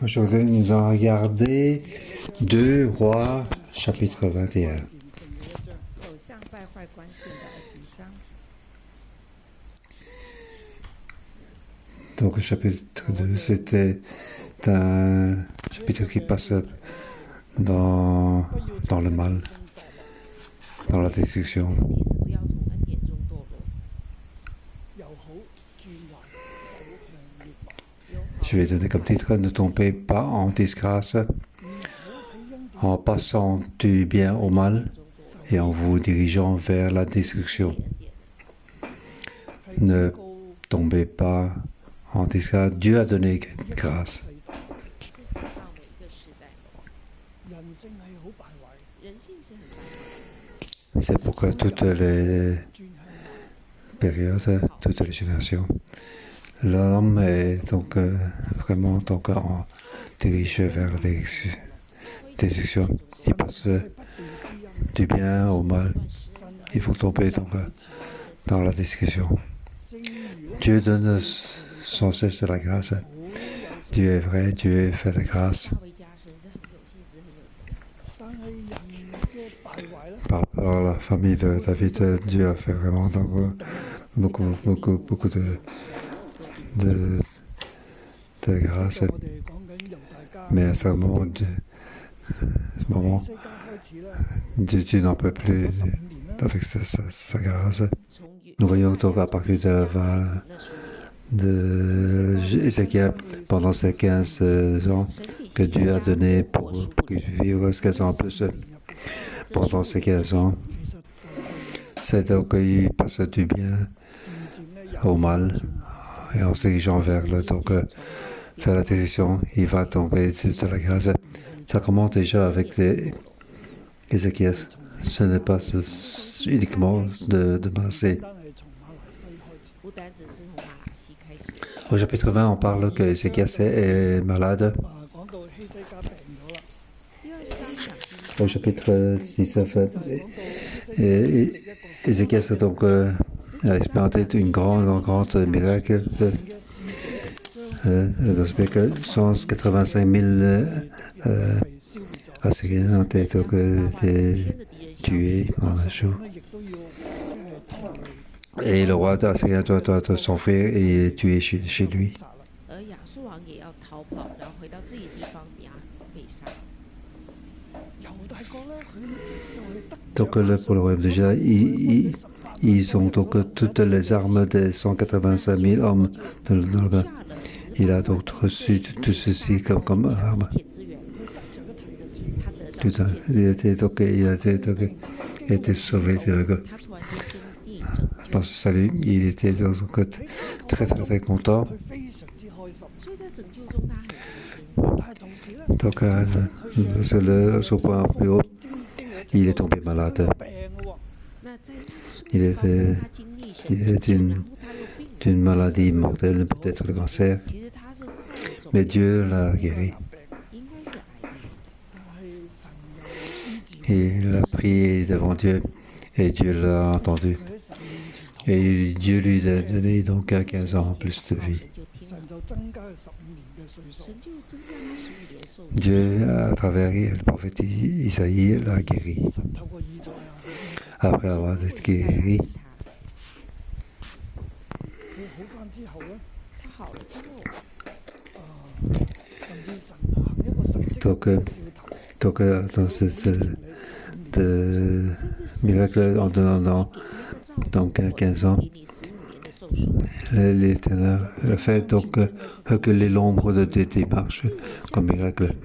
Aujourd'hui, nous allons regarder 2 Rois, chapitre 21. Donc, le chapitre 2, c'était un chapitre qui passe dans le mal, dans la destruction. Je vais donner comme titre « Ne tombez pas en disgrâce en passant du bien au mal et en vous dirigeant vers la destruction. » Ne tombez pas en disgrâce. Dieu a donné grâce. C'est pourquoi toutes les périodes, toutes les générations, l'homme est donc vraiment dirigé vers la destruction. Il passe du bien au mal. Il faut tomber dans la destruction. Dieu donne sans cesse la grâce. Dieu est vrai, Dieu fait la grâce. Par rapport à la famille de David, Dieu a fait vraiment beaucoup de grâce. Mais à ce moment, Dieu n'en peut plus avec sa grâce. Nous voyons donc à partir de Ézéchiel, pendant ces 15 ans que Dieu a donné pour qu'il vive 15 ans en plus. Pendant ces 15 ans, c'est donc qu'il passe du bien au mal et en se dirigeant vers la décision, il va tomber de la grâce. Ça commence déjà avec Ézéchiel. Ce n'est pas uniquement de Manassé. Au chapitre 20, on parle que Ézéchiel est malade. Au chapitre 19, Ézéchiel a expérimenté une grande miracle. 185 000 Assyriens ont été tués en un jour. Et le roi d'Assyrien doit s'enfuir et est tué chez lui. Donc pour le royaume déjà, ils ont donc toutes les armes des 185 000 hommes. Il a donc reçu tout ceci comme arme. Tout ça. Il a été sauvé dans ce salut. Il était donc très content. Donc sur le point plus haut, il est tombé malade. Il était d'une maladie mortelle, peut-être le cancer. Mais Dieu l'a guéri. Il a prié devant Dieu et Dieu l'a entendu. Et Dieu lui a donné donc 15 ans en plus de vie. Dieu, à travers le prophète Isaïe, l'a guéri. Après avoir été guéri, donc dans ce miracle en donnant donc 15 ans, l'Éternel a fait donc reculer l'ombre de tes marches comme miracle.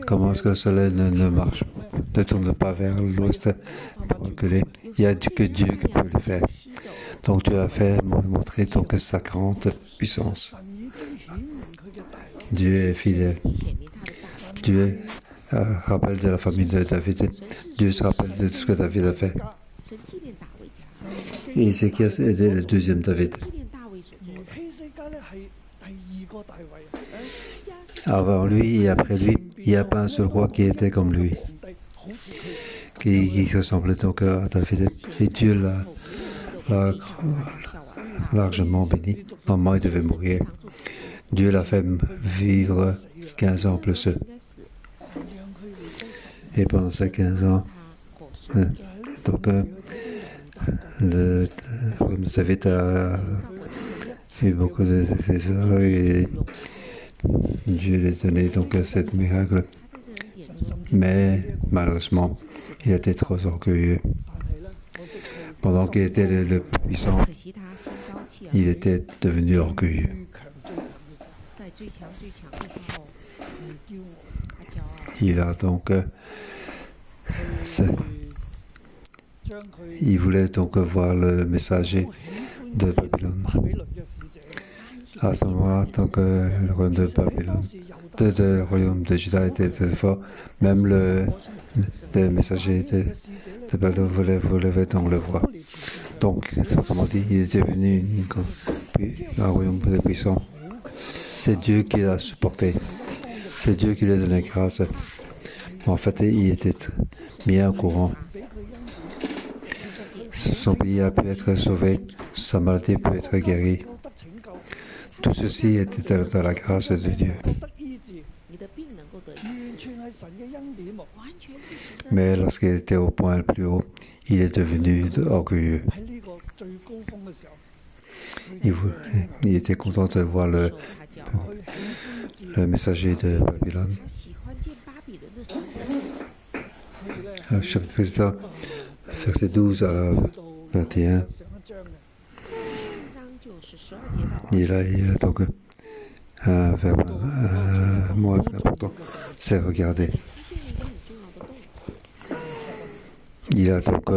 Comment est-ce que le soleil ne tourne pas vers l'ouest pour reculer? Il n'y a que Dieu qui peut le faire. Donc tu as fait montrer donc sa grande puissance. Dieu est fidèle. Dieu rappelle de la famille de David. Dieu se rappelle de tout ce que David a fait. Et Ézéchiel était le deuxième David. Avant lui et après lui, il n'y a pas un seul roi qui était comme lui, qui ressemblait donc à David. Et Dieu l'a largement béni. Normalement, il devait mourir. Dieu l'a fait vivre 15 ans plus. Et pendant ces 15 ans, donc, le royaume de David a eu beaucoup de trésors et Dieu lui a donné donc cette miracle. Mais malheureusement, il était trop orgueilleux. Pendant qu'il était le puissant, il était devenu orgueilleux. Il a donc il voulait donc voir le messager de Babylone. À ce moment-là, donc, le royaume de Babylone, le royaume de Juda était très fort. Même le messager de Babylone voulait donc le voir. Donc, autrement dit, il est devenu un royaume très puissant. C'est Dieu qui l'a supporté. C'est Dieu qui lui a donné grâce. En fait, il était mis au courant. Son pays a pu être sauvé, sa maladie peut être guérie. Tout ceci était dans la grâce de Dieu. Mais lorsqu'il était au point le plus haut, il est devenu orgueilleux. Il était content de voir le messager de Babylone. Chapitre précédent, verset 12 à 21. Il a donc un mot important, c'est regarder. Il a donc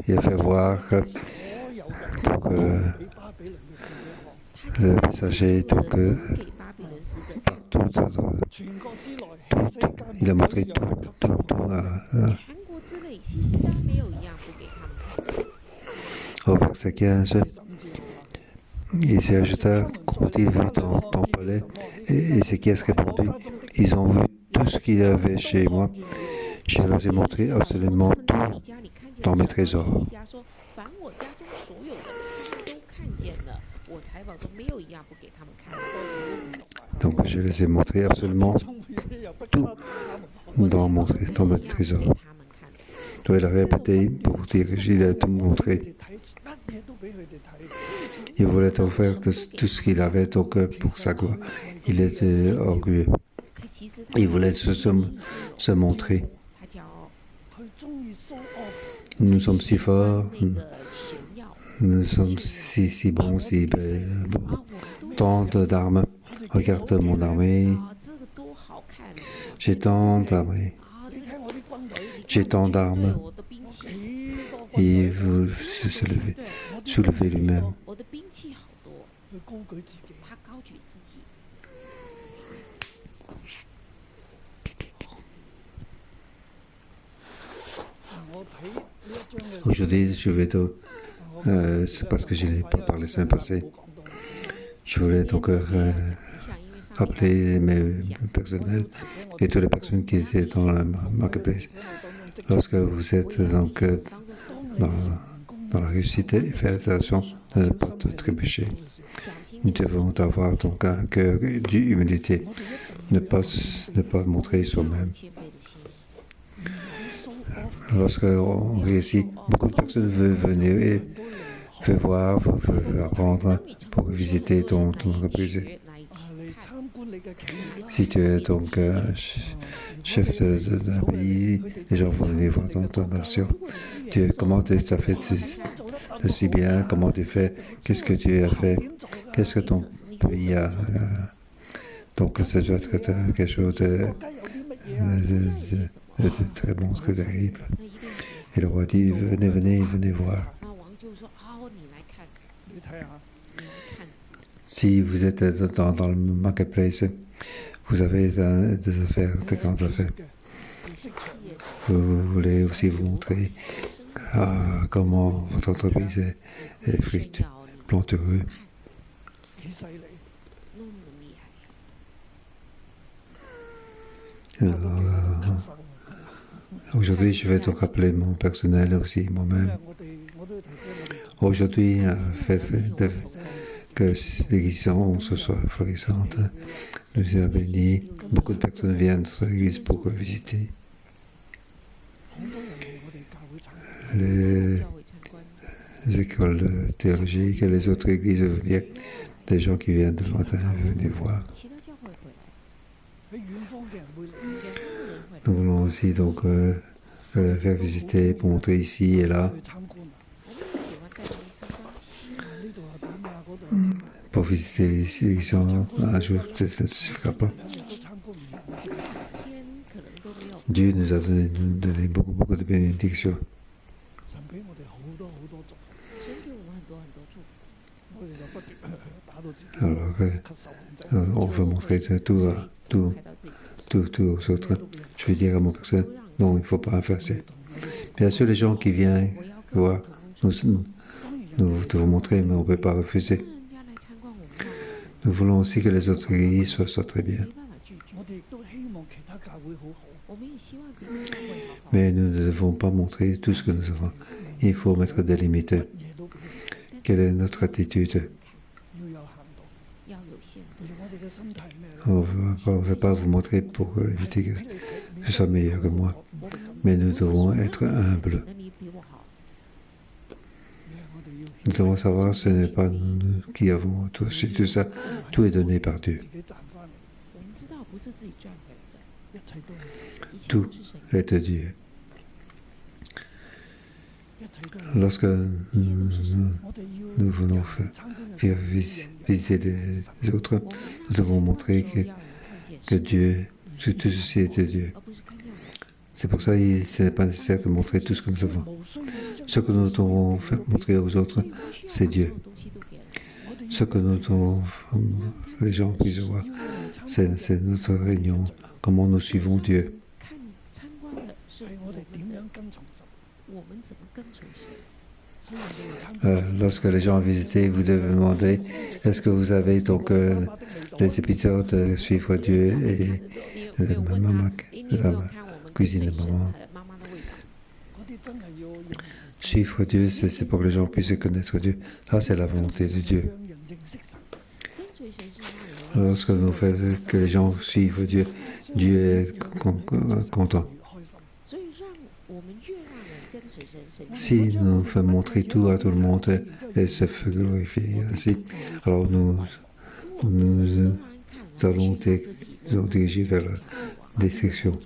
il a fait voir le messager donc partout. Il a montré tout. Au verset 15, il s'est ajouté, qu'ont-ils vu dans ton palais? Et c'est qui a répondu? Ils ont vu tout ce qu'il y avait chez moi. Je leur ai montré absolument tout dans mes trésors. Donc je les ai montré absolument tout dans mes trésors. Donc il a répété pour dire qu'il a tout montré. Il voulait donc faire tout ce qu'il avait donc, pour sa gloire. Il était orgueilleux. Il voulait se montrer. Nous sommes si forts, nous sommes si bons, si bons. Tant d'armes. Regarde mon armée. J'ai tant d'armées. J'ai tant d'armes. Et il veut se soulever lui-même. Aujourd'hui, je vais c'est parce que je n'ai pas parlé semaine passée. Je voulais donc rappeler mes personnels et toutes les personnes qui étaient dans le marketplace. Lorsque vous êtes donc dans la réussite, faites attention de ne pas trébucher. Nous devons avoir donc un cœur d'humilité, ne pas montrer soi-même. Lorsqu'on réussit, beaucoup de personnes veulent venir et veulent voir, veulent apprendre pour visiter ton entreprise. Si tu es donc chef d'un pays, les gens vont venir voir ton nation. Comment tu as fait si bien, comment tu fais, qu'est-ce que tu as fait, qu'est-ce que ton pays a. Donc ça doit être quelque chose de très bon, très terrible. Et le roi dit, venez voir. Si vous êtes dans le marketplace, vous avez des affaires, de grandes affaires. Vous voulez aussi vous montrer comment votre entreprise est plantureuse. Aujourd'hui, je vais donc rappeler mon personnel aussi, moi-même. Aujourd'hui, que l'église ce soit florissante. Nous sommes bénis. Beaucoup de personnes viennent sur l'église pour visiter. Les écoles théologiques et les autres églises veulent dire des gens qui viennent de lointain venir voir. Nous voulons aussi donc faire visiter, pour montrer ici et là. Pour visiter ici, ils sont un jour, ça ne suffira pas. Dieu nous a donné beaucoup de bénédictions. Alors, on veut montrer tout aux autres. Je vais dire à mon personne, non, il ne faut pas faire ça. Bien sûr, les gens qui viennent voir, nous devons montrer, mais on ne peut pas refuser. Nous voulons aussi que les autres églises soient très bien. Mais nous ne devons pas montrer tout ce que nous avons. Il faut mettre des limites. Quelle est notre attitude? On ne veut pas vous montrer pour éviter que ce soit meilleur que moi. Mais nous devons être humbles. Nous devons savoir que ce n'est pas nous qui avons tout ça. Tout est donné par Dieu. Tout est de Dieu. Lorsque nous venons faire visiter les autres, nous devons montrer que Dieu, tout ceci est de Dieu. C'est pour ça que ce n'est pas nécessaire de montrer tout ce que nous avons. Ce que nous devons faire montrer aux autres, c'est Dieu. Ce que nous devons, les gens puissent voir, c'est notre réunion, comment nous suivons Dieu. Lorsque les gens visitent, vous devez demander, est-ce que vous avez donc les épisodes de suivre Dieu et la cuisine de maman. Suivre Dieu, c'est pour que les gens puissent connaître Dieu. Ça, c'est la volonté de Dieu. Lorsque nous faisons que les gens suivent Dieu, Dieu est content. Si nous faisons montrer tout à tout le monde et se glorifier ainsi, alors nous allons diriger vers la destruction.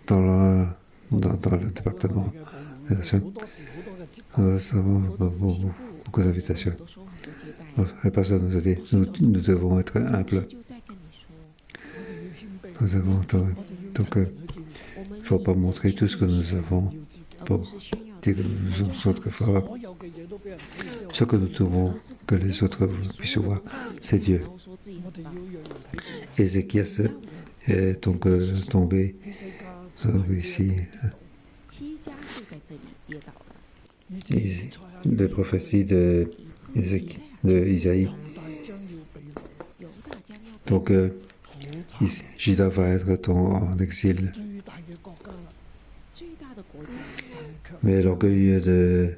Dans le département de la nation, nous avons beaucoup d'invitations. La personne nous a dit, nous devons être humbles. Nous avons donc il ne faut pas montrer tout ce que nous avons pour dire que nous sommes très forts. Ce que nous devons que les autres puissent voir, c'est Dieu. Ézéchias est donc tombé ici. Les prophéties d'Isaïe. Donc, Juda va être en exil. Mais l'orgueil de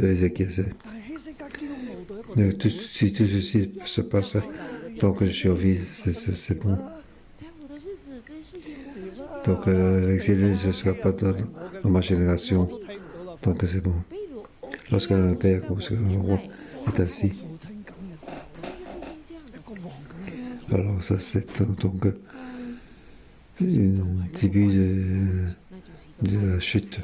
Ézéchias, si tout ceci se passe, donc je survis, c'est bon. Donc l'exil ne sera pas dans ma génération, donc c'est bon. Lorsqu'un père ou un roi est assis, alors ça c'est donc un début de la chute.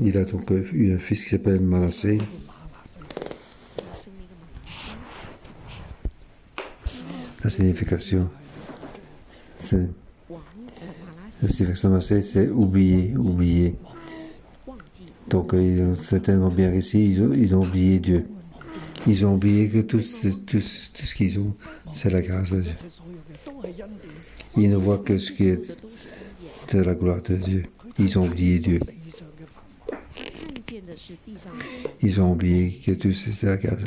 Il a donc eu un fils qui s'appelle Manassé. La signification, c'est c'est oublier. Donc ils ont tellement bien réussi, ils ont oublié Dieu. Ils ont oublié que tout ce qu'ils ont, c'est la grâce de Dieu. Ils ne voient que ce qui est de la gloire de Dieu. Ils ont oublié Dieu. Ils ont oublié que tout c'est la grâce.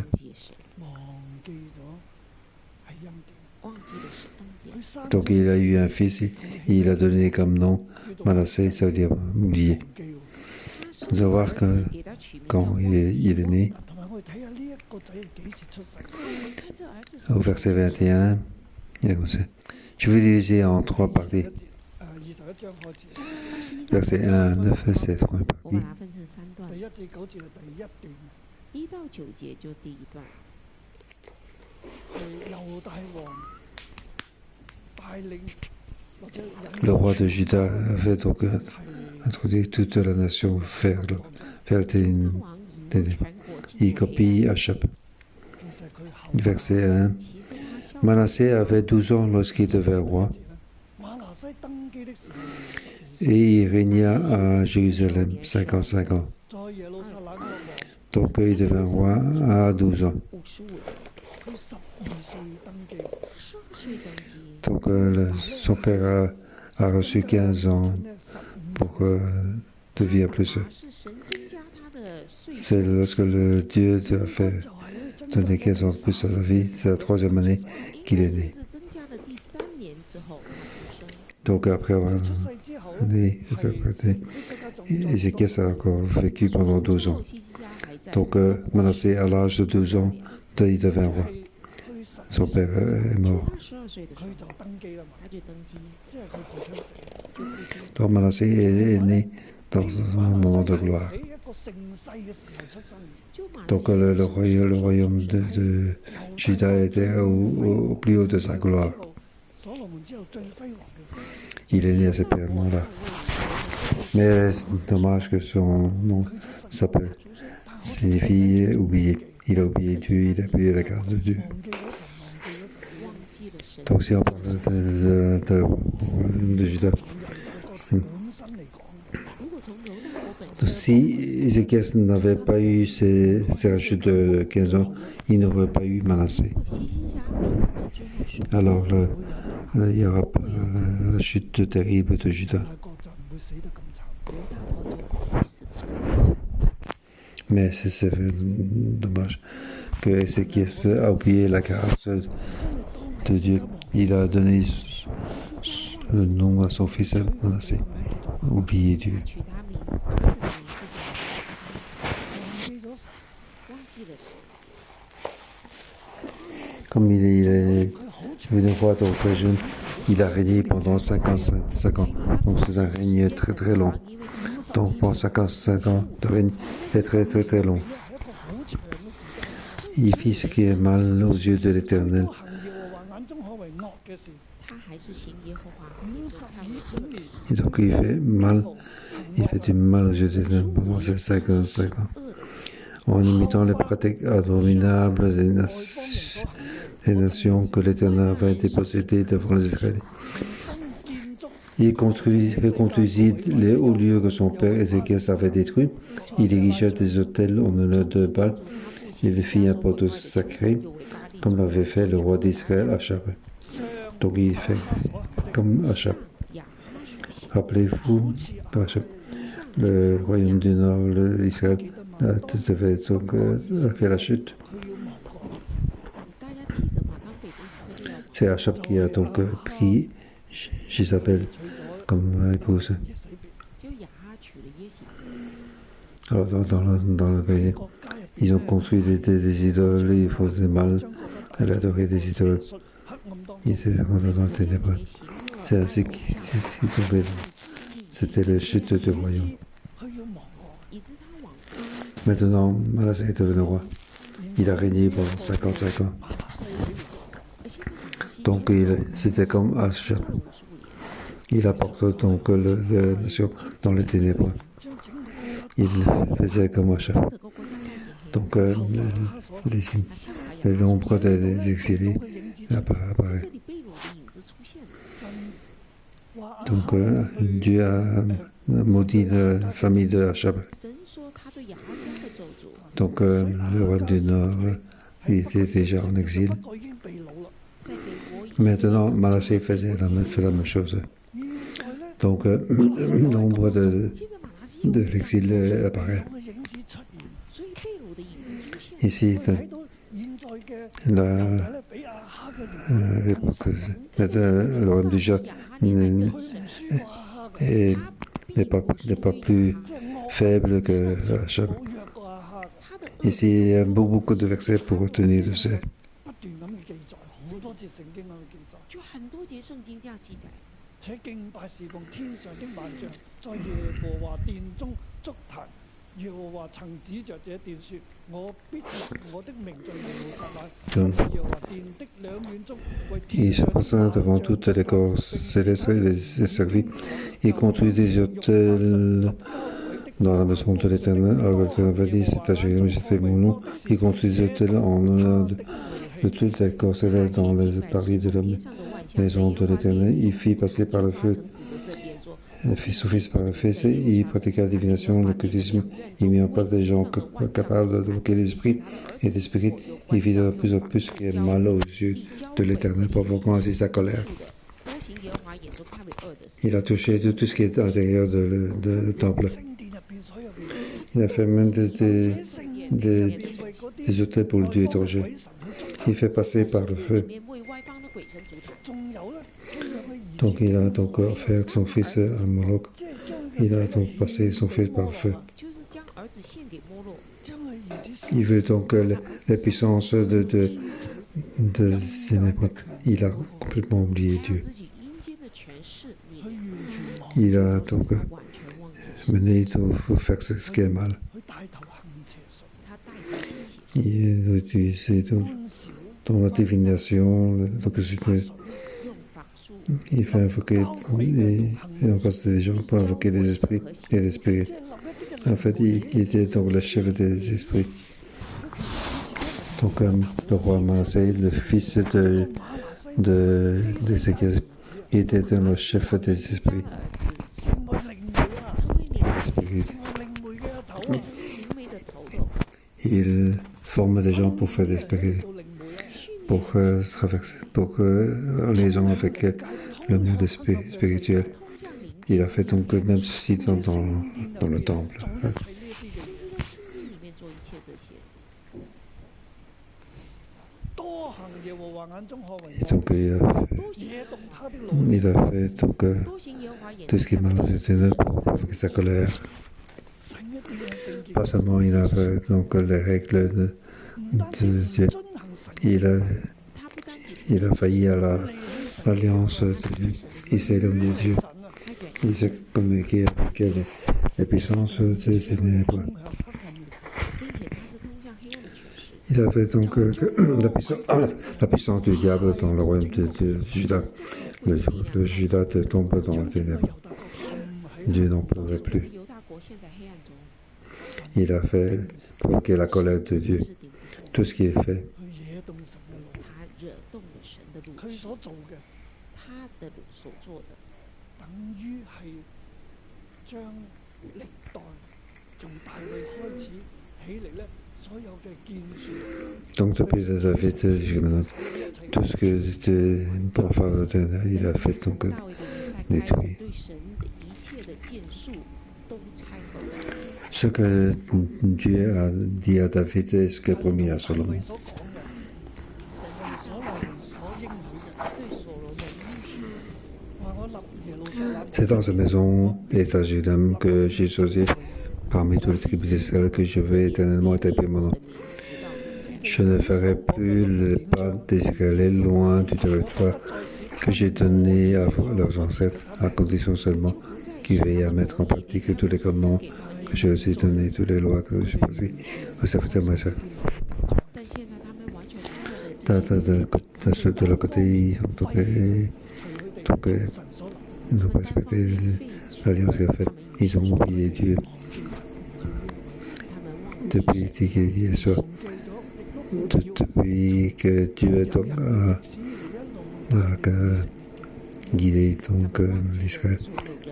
Donc il a eu un fils et il a donné comme nom Manassé, ça veut dire oublier. Nous allons voir que quand il est né, au verset 21, il a comme ça. Je vais diviser en 3 parties. Verset 1 à 9, c'est 3 parties. Le roi de Juda avait donc introduit toute la nation vers il copie Achab. Verset 1. Manassé avait 12 ans lorsqu'il devint roi et il régna à Jérusalem 55 ans. Donc il devint roi à 12 ans. Donc son père a reçu 15 ans pour devenir plus. C'est lorsque le Dieu a fait donner 15 ans de plus à sa vie, c'est la 3e année qu'il est né. Donc après avoir né, Ézéchias a encore vécu pendant 12 ans. Donc Manassé, à l'âge de 12 ans, il devint roi. Son père est mort. Donc Manassé est né dans un moment de gloire. Donc le royaume de Juda était au plus haut de sa gloire. Il est né à ce moment-là. Mais c'est dommage que son nom signifie oublier. Il a oublié Dieu, il a oublié la grâce de Dieu. Donc si on parle de Juda, si Ézéchias n'avait pas eu ses rachutes de 15 ans, il n'aurait pas eu Manassé. Alors il y aura pas la chute terrible de Juda. Mais c'est dommage que Ézéchias a oublié la grâce de Dieu. Il a donné le nom à son fils Manassé. Oublié Dieu. Comme il est devenu roi donc très jeune, il a régné pendant 55 ans. Donc c'est un règne très très long. Donc pour 55 ans de règne, c'est très très très long. Il fit ce qui est mal aux yeux de l'Éternel. Et donc il fait du mal aux yeux de l'Éternel pendant ces 55 ans. En imitant les pratiques abominables des nations que l'Éternel avait dépossédées devant les Israélites. Il reconstruisit les hauts lieux que son père Ézéchias avait détruits. Il érigea des autels en honneur de Baal. Il fit un poteau sacré, comme l'avait fait le roi d'Israël, Achab. Donc il fait comme Achab. Rappelez-vous, Achab, le royaume du Nord, Israël, avait fait la chute. C'est Achab qui a donc pris Jézabel comme épouse. Alors dans le pays, ils ont construit des idoles, ils faisaient mal, elle adorait des idoles. Ils étaient dans le ténébreux. C'est ainsi qu'ils tombaient. C'était la chute du royaume. Maintenant, Manassé est devenu roi. Il a régné pendant 55 ans. Donc c'était comme Achab. Il apporte donc la nation dans les ténèbres. Il faisait comme Achab. Donc le nombre des exilés apparaît. Donc Dieu a maudit la famille de Achab. Donc le roi du Nord, il était déjà en exil. Maintenant, Manassé fait la même chose. Donc l'ombre de l'exil apparaît. Ici, le royaume du Jacques n'est pas plus faible que Hacham. Ici, il y a beaucoup de versets pour retenir de ça. 不斷咁嘅記載，好多節聖經咁嘅記載。就很多节圣经这样记载。且敬拜侍奉天上的萬象，在耶和華殿中築壇。耶和華曾指着這殿說：我必立我的名在耶路撒冷，在耶和華殿的兩院中，為天 Il se 上的 présente devant 萬象 toutes les corps célestes et les servis. Il construit des hôtels dans la maison de l'Éternel. Alors l'Éternel va dire, c'est à Jérusalem, j'ai fait mon nom. Il construit des hôtels en honneur de toutes les corps célestes dans les paris de la maison de l'Éternel. Il fit passer par le feu. Il fit son fils par le feu, il pratiqua la divination, l'occultisme, il mit en place des gens capables d'invoquer l'esprit et d'esprit. Il fit de plus en plus ce qui est mal aux yeux de l'Éternel, provoquant ainsi sa colère. Il a touché tout ce qui est à l'intérieur du temple. 聖殿入邊所有嘅 Il a fait même des hôtels pour le Dieu étranger. Il fait passer par le feu. 仲有咧，佢讓佢兒 Donc il a donc offert son fils à Moloch. 即係將佢 Il a donc passé son fils par le feu. 就是将儿子献给摩洛， 將佢兒子 Il veut donc les puissances de il a complètement oublié 让 Dieu. 自己阴间的权势力 佢 量， 完全忘， Il a donc 完全忘记神， mené pour faire ce qui est mal. 佢帶頭行邪術， 他带头行邪， Il est utilisé donc 干涉 dans la divination, l'occultisme. 用法术 Il fait invoquer et en passe des gens pour invoquer des esprits et des spirits. 即係立一啲嘅 En fait, il était donc le chef des esprits. Donc, le roi Manassé, le fils d'Ézéchias, il était donc le chef des esprits. 成為靈媒啊， 成为你的 Esprits. 成為靈媒嘅頭啊， 灵媒的头头， Il forme des gens pour faire des esprits, 做靈媒啊， pour traverser, pour liaison avec le monde spirituel. 通向灵 Il a fait donc même ceci dans le temple. 做一切呢一啲嘅嘢， 在圣经里面做一切这些， 多行耶和華眼中看為 Et 惡， donc, 多行 惹動他的怒氣， il a fait donc 多行耶和华眼 tout 中 ce qui est 看 mal 为 aux 恶 éternels pour provoquer sa colère. 整一啲嘅聖潔， Pas seulement il a fait donc les règles 唔單止 de 唔 Dieu, 遵行神， 他不单只 il a failli à 離棄神， l'alliance de Dieu. Il s'est éloigné de Dieu. 神啊， 他远 Il s'est communiqué avec les puissances des ténèbres. 通向黑暗嘅，并且他是通向黑暗的权势， Il avait donc la puissance du diable dans le royaume de Juda. Le Juda tombe dans les ténèbres. 猶大國陷喺 Dieu n'en pouvait 整 plus. 个犹大国陷在黑暗中， Il a fait provoquer la colère de Dieu. 是顶不 Tout ce qu'il fait. 佢惹動神嘅怒， 他惹動了神的怒佢氣，所做嘅他的所做的，等於係將歷代從大衛開始起嚟咧，所有嘅建樹， Donc depuis David jusqu'à maintenant, tout ce que c'était pour faire il a fait donc 大卫的年代开始 détruit. 对神的一切的建树都拆毁了。 Ce que Dieu a dit à David et ce qu'il a promis à 大 Salomon. 衛所講嘅，神所羅門所應許嘅， 对所罗门应许， 話我立耶路撒冷， C'est dans sa maison et à Jérusalem que j'ai choisi parmi toutes les tribus d'Israël que je vais éternellement établir mon nom. Je ne ferai plus le pas des Israélites loin du territoire que j'ai donné à leurs ancêtres, à condition seulement qu'ils veillent à mettre en pratique tous les commandements que j'ai aussi donnés, toutes les lois que j'ai produites. Vous savez tellement ça. 但现在他们完全不了这些， De leur côté, ils ont donc 神所立， ils n'ont pas respecté l'alliance qu'il a faite. Ils ont oublié Dieu 他们忘记 depuis qu'il y soit. Depuis que Dieu donc a guidé donc l'Israël,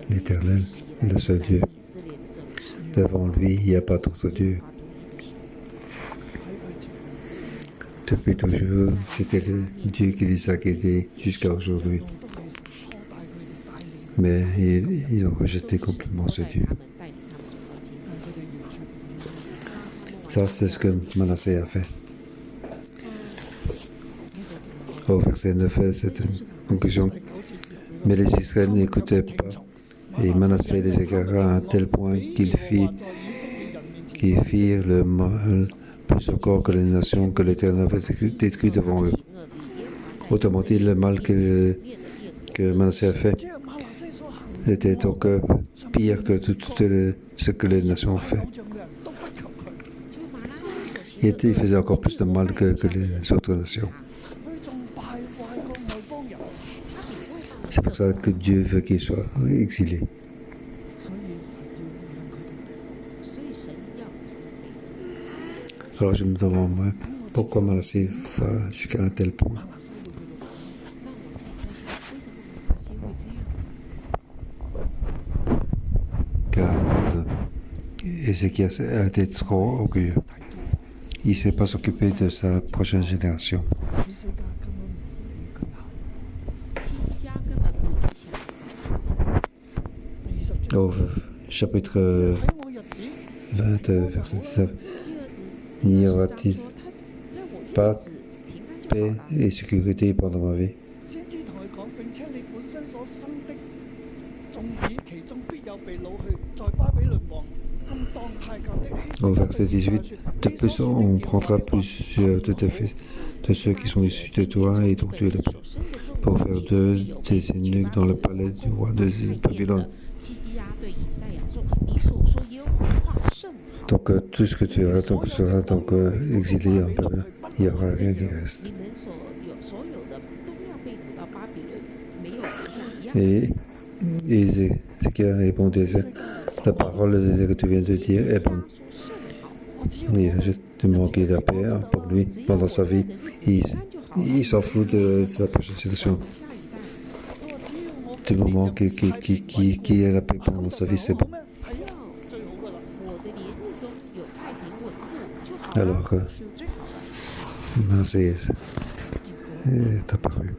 l'Éternel, le seul Dieu. 以色列的政府， Devant lui, il n'y a pas d'autre Dieu. 华独一的神， Depuis toujours, c'était le Dieu qui les a guidés jusqu'à aujourd'hui. 用獨佢神拖帶佢哋帶領， Mais ils ont rejeté complètement ce 带 Dieu. 他们带领他们走光景， 但佢哋完全唔願意。 Ça, c'est ce que Manassé a fait. Au verset 9, cette conclusion. Mais les Israéliens n'écoutaient pas Et Manassé les égara à un tel point qu'ils firent le mal plus encore que les nations que l'Éternel avait détruit devant eux. Autrement dit, le mal que Manassé a fait 即係馬拿西所行 était donc pire que tout ce que les nations ont fait. 偶像嘅人都不及佢，就马拉西所行 Il faisait encore plus de mal que les autres nations. 佢仲敗壞過外邦人， C'est pour ça que Dieu veut qu'ils soient exilés. 所以神要讓佢哋。 Alors je me demande, moi, pourquoi Manassé va jusqu'à un tel point. 馬拿西會去到那我自己在想，为什么马拉西会这样？ Car Ézéchias a été trop orgueilleux. Il ne s'est pas occupé de sa prochaine génération. 希西家根本唔理佢行。西西家根本不理想。第20章 Au chapitre 喺我日子， 20, verset 19, 第二 n'y 章 aura-t-il 说他在我日 pas 子平安就 paix 好了。 et sécurité pendant ma vie? 先知同佢講，並且你本身所生的種子，其中必有被擄去，在巴比倫王甘當太監的希西 Au 家 verset 對以賽 18, 說 de plus on prendra plusieurs de tes fils, de ceux qui sont issus de toi, et donc tu les pour faire d'eux des eunuques dans le palais du roi de Babylone. 西西家对以赛亚说：“你所说耶和华话甚好， Donc tout ce que tu auras donc, sera donc exilé en Babylone. Il n'y aura rien qui reste. 你们所有的都要被掳到巴比伦，没有留下一样。” Et Ézéchias répondait, la parole que tu viens de dire est bonne. 我只要 Il a juste demandé la paix pour lui pendant sa vie. Il s'en fout de sa prochaine situation. 下一代， Du moment qui est la paix pendant sa vie, c'est bon. 咩？係啊，最好噶啦。我的年日中有太平稳固就好了， Alors 就最好了。 Manassé est apparu.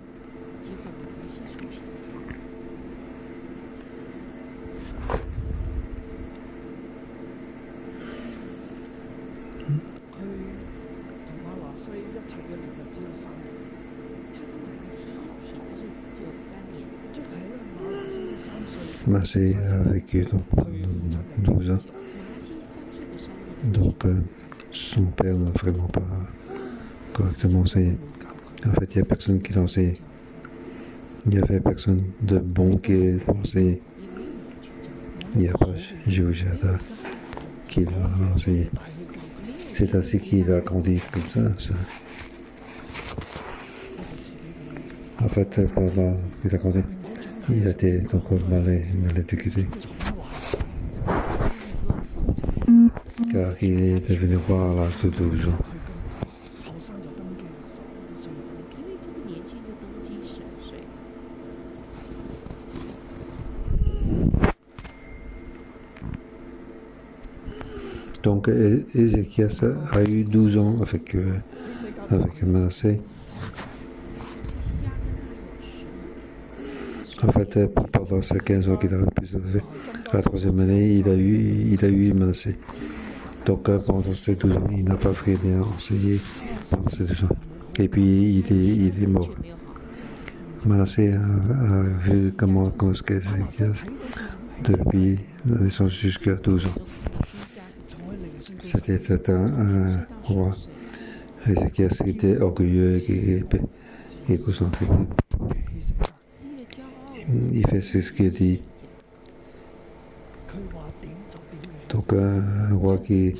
结果马拉西出现。佢同馬拿西一齊嘅年日只有3年，他跟马拉西一起的日子只有3年，即係咧馬拿西3歲， Manassé a vécu donc 12 ans. 马拉西3歲的生日， Donc son père n'a vraiment pas correctement enseigné. 冇教佢。 En fait, il n'y a personne qui l'a enseigné. Il n'y avait personne de bon qui l'a enseigné. 也没有人去教， Il n'y a pas Jéhoiada qui l'a enseigné. C'est ainsi qu'il a grandi comme ça. En fait, pendant qu'il a grandi, il a été donc mal éduqué. Car il est devenu roi à l'âge de 12 ans. 後生就登基，12歲就登基。因為這麼年輕就登基12歲。 Donc Ézéchias a eu 12 ans avec Manassé. 西西家跟他有10年， En fait, pendant ces 15 ans qu'il a pu se faire, la troisième année, il a eu Manassé. Donc pendant ces 12 ans, il n'a pas très bien enseigné pendant ces 12 ans. Et puis il est mort. 卻沒有好好教。 Manassé a vu comment est-ce qu'Ézéchias, depuis la naissance jusqu'à 12 ans, 從佢0歲 c'était un roi. Ézéchias qui était orgueilleux et égocentrique. 嘅希西家， 是因為驕傲， Il fait ce qu'il dit. 佢話點就點嘅， Donc un roi qui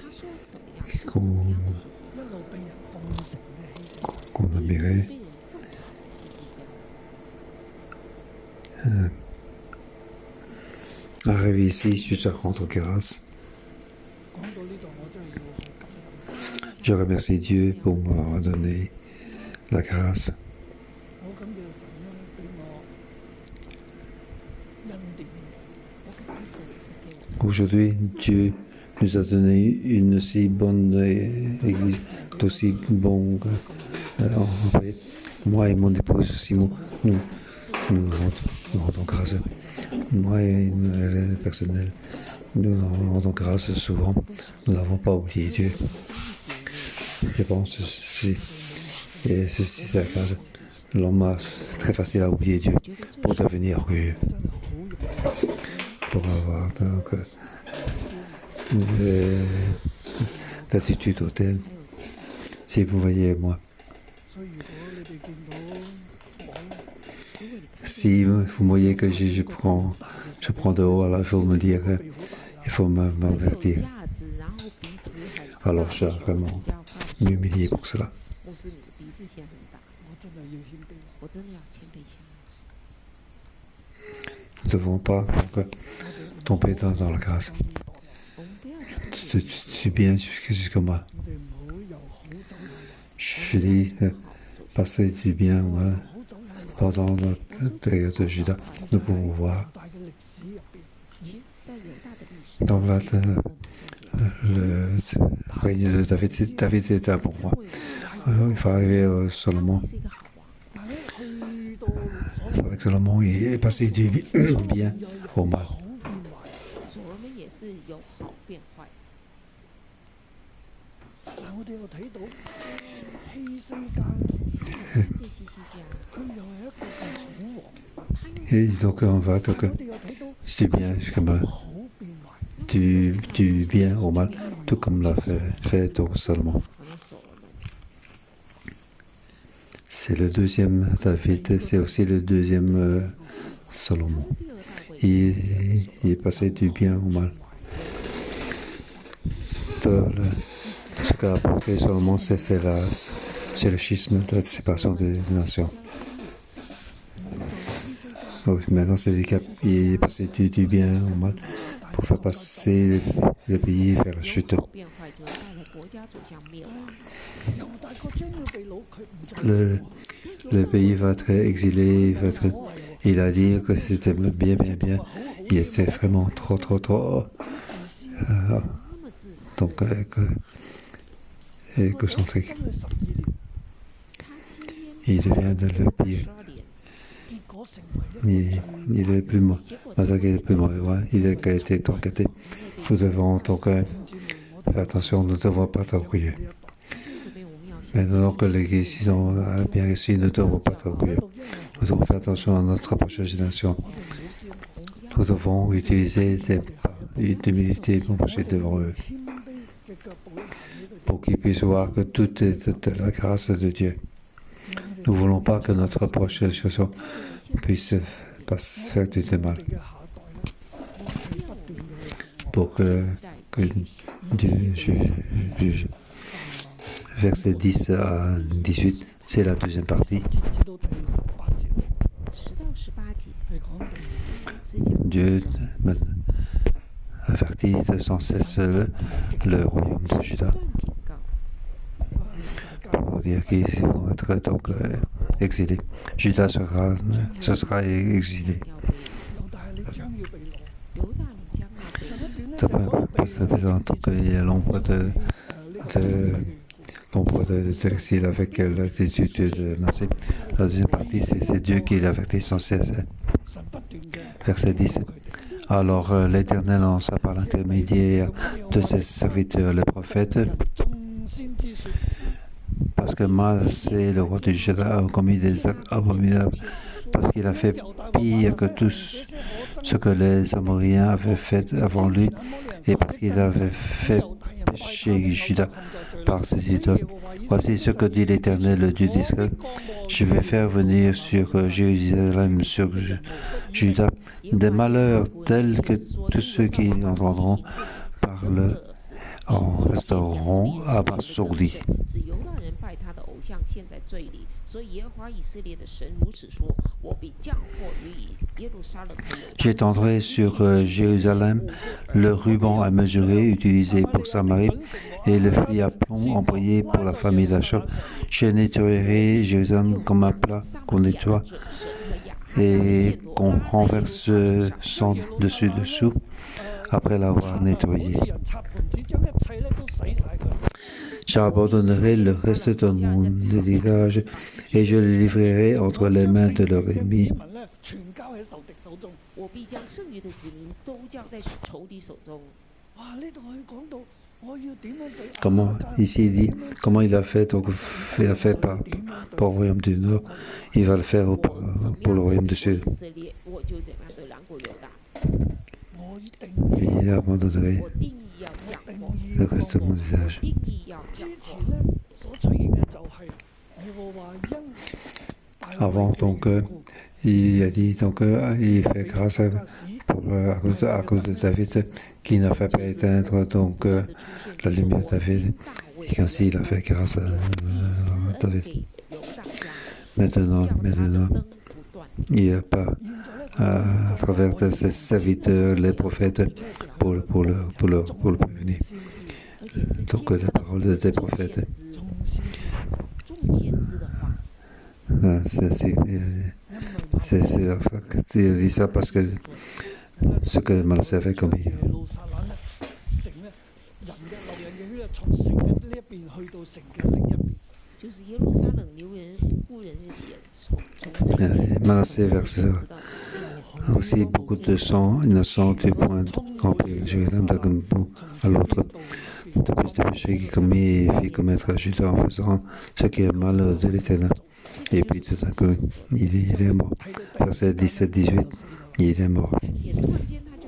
他說怎麼樣 qui 就怎麼樣的西西家， 一路被人奉承嘅希西家。 qu'on admirait. 被人奉承的西西家。 Arrivé ici, juste à rendre grâce. 講到呢度，我真係要好感恩。 Je remercie Dieu pour m'avoir donné la grâce. 我感謝神咧，俾我恩典。我感謝神賜給我 Aujourd'hui, Dieu nous a donné une si bonne église, d'aussi bon envoyé. Moi et mon épouse Simon, nous rendons grâce. Moi et le personnel, nous rendons grâce souvent. Nous n'avons pas oublié Dieu. Je pense que ceci c'est la grâce. L'homme a très facile à oublier Dieu pour devenir orgueilleux. pour avoir donc, l'attitude hautaine. Si vous voyez moi, 所以如果你哋見到我咧， si vous voyez que je prends de haut, alors il faut me dire, il faut m'avertir. Alors je dois vraiment m'humilier pour cela. 牧师，你的鼻子现在很大， 我真係要謙卑。 我真的要谦卑下来。 Nous ne devons pas donc, tomber dans la grâce. 我们不要只 Tu bien jusqu'à moi. 我哋唔好由好走向壞， Je dis, passer du bien au mal. 好走向壞。 Pendant notre période de Judas, nous pouvons voir 大嘅歷史入邊， 在犹大的歷史， dans le règne de David, David était un bon roi. Il faut arriver au Salomon. 是一个好王， 但係去到 C'est avec Salomon, il est passé du bien au mal. 好變壞， 所羅門也是由好變壞。 但我哋又睇到希西家咧，看見西西家， 佢又係一個好王， 他又 Et donc on va 但 donc, 係我哋又睇到 du bien jusqu'à mal, 好變壞， du bien au mal, tout comme l'a fait donc Salomon. 好像所羅門。 C'est le deuxième David, c'est aussi le deuxième Salomon. 他是第二大衛， Il est passé du bien au mal. Ce qu'a apporté Salomon, c'est le schisme, la séparation des nations. Oui, maintenant, c'est lui qui est passé du bien au mal pour faire passer le pays vers la 由 chute. 好變壞，就帶了國家走向滅亡。 猶大國將要被擄，佢唔再 Le pays va être exilé, il a dit que c'était bien. Il était vraiment trop. 那麼自私， Donc, égocentrique. 跟佢12年， 他今天 Il devient le pire. 12年， 結果成為一個 Il est le plus massacré, le plus mauvais roi. Il a été torturé. Nous devons donc faire attention, nous ne devons pas être orgueilleux. 這邊我們要小心。 Maintenant que l'Église a bien réussi, nous ne devons pas être orgueilleux. Nous devons faire attention à notre prochaine génération. Nous devons utiliser l'humilité pour marcher devant eux, 謙卑嘅腳步咧行呢個 pour qu'ils puissent voir que tout est de la grâce de Dieu. Nous ne voulons pas que notre prochaine génération puisse pas se faire du mal, 嘅下一代咧，我係不斷嘅 pour que Dieu juge. Versets 10 à 18, c'est la deuxième partie. 至到第18節10到18節係講到。是講 Dieu avertit sans cesse le royaume de Juda 斷警告， pour dire qu'ils vont être donc exilés. Juda sera exilé. 猶大你將要被擄。猶大你將要被擄。上一段咧就講 Ça représente qu'il y a l'ombre de l'exil avec l'attitude de Massé. La deuxième partie, c'est Dieu qui l'avertit sans cesse. 神不斷嘅 Verset 10. Alors l'Éternel annonça par l'intermédiaire de ses serviteurs, les prophètes, 眾先知説： parce que Massé, le roi de Juda, a commis des actes abominables, parce qu'il a fait pire que tout ce que les Amoréens avaient fait avant lui, et parce qu'il avait fait pécher Juda par ses idoles. Voici ce que dit l'Éternel, le Dieu d'Israël. Je vais faire venir sur Jérusalem, sur Juda, des malheurs tels que tous ceux qui entendront parler en resteront abasourdis. 使犹大人拜他的偶像陷在罪里，所以耶和华以色列的神如此说：我必降祸于耶路撒冷和犹大。 J'étendrai sur Jérusalem le ruban à mesurer utilisé pour Samarie et le fil à plomb employé pour la famille d'Achor. Je nettoierai Jérusalem comme un plat qu'on nettoie et qu'on renverse sans dessus-dessous après l'avoir nettoyé. 好似人插盤子，將一切咧都洗晒佢。 J'abandonnerai le reste de mon héritage et je le livrerai entre les mains de leurs ennemis. 子民咧全交喺仇敵手中。我必將剩餘的子民都交在仇敵手中。哇！呢度佢講到我要點樣對 Comment, ici il dit, comment il a fait, donc il a fait pour le royaume du Nord, il va le faire pour le royaume du Sud. 以色列，我就怎样对南国犹大。 我 il abandonnerait 我定义要降定祸，義 le 降 reste de 禍 mon visage. 定義要降之禍。前咧所出現嘅就係耶和華因大衛 Avant, 嘅 donc, 緣故 il a dit donc, il fait grâce à cause de David, qui n'a fait pas éteindre donc, la lumière de David, et qu'ainsi il a fait grâce à David. Maintenant, il n'y a pas à travers de ses serviteurs, les prophètes, pour le prévenir. 而且是 Donc, la parole des prophètes, 众先知的话， c'est enfin, il dit ça parce que ce que Manasseh a fait comme 耶路撒冷咧城咧人嘅流人嘅血咧從城嘅呢一邊去到城嘅另一邊。就是耶路撒冷流人无辜人的血从这边 Manasseh 直 verse 到这边。 aussi beaucoup de sang innocent du point rempli Jérusalem d'un bout à l'autre. De plus des péchés qu'il commis et fit commettre à Juda en faisant ce qui est mal de l'Éternel. Et puis tout d'un coup, il est mort. Verset 17-18, il est mort. 看见突然间他就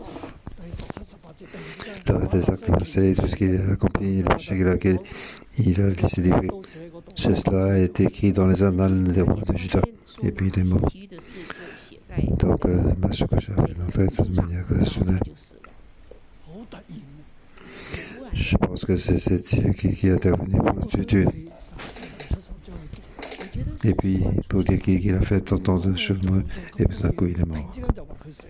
死，第17、18節突然之間 Le reste des actes passés, tout ce qu'il a accompli, le péché il a laissé livrer. 都寫嗰度。 Cela est écrit dans les annales des rois de Juda. 所 Et puis il est mort. 其余的事就写在 Donc, ce que j'avais noté de toute manière, soudain, 就死了。好突然嘅，突然， je pense que c'est Dieu qui est intervenu pour le tuer. 係神出手將佢擊死。我覺得 Et puis, pour dire qu'il a fait tant de choses mauvaises, et puis d'un coup, il est 突然 mort. 之間就話佢死。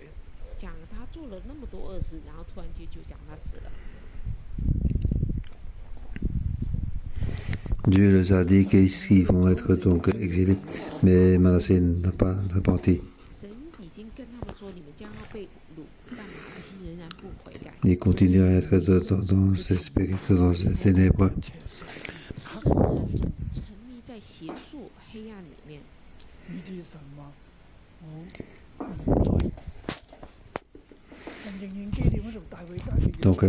講他做了那麼多惡事，然後突然間就講他死了。 Dieu les a dit qu'ils vont être donc exilés, mais Manasseh n'a pas repenti. 神已經跟他們說，你們將要被擄，但馬來西仍然不悔改。 Il continue à être dans ces spirites, dans ces ténèbres. 他們仍然沉迷在邪術黑暗裡面，以致神話我唔再。神仍然紀念嗰條大衛家嘅約， Donc,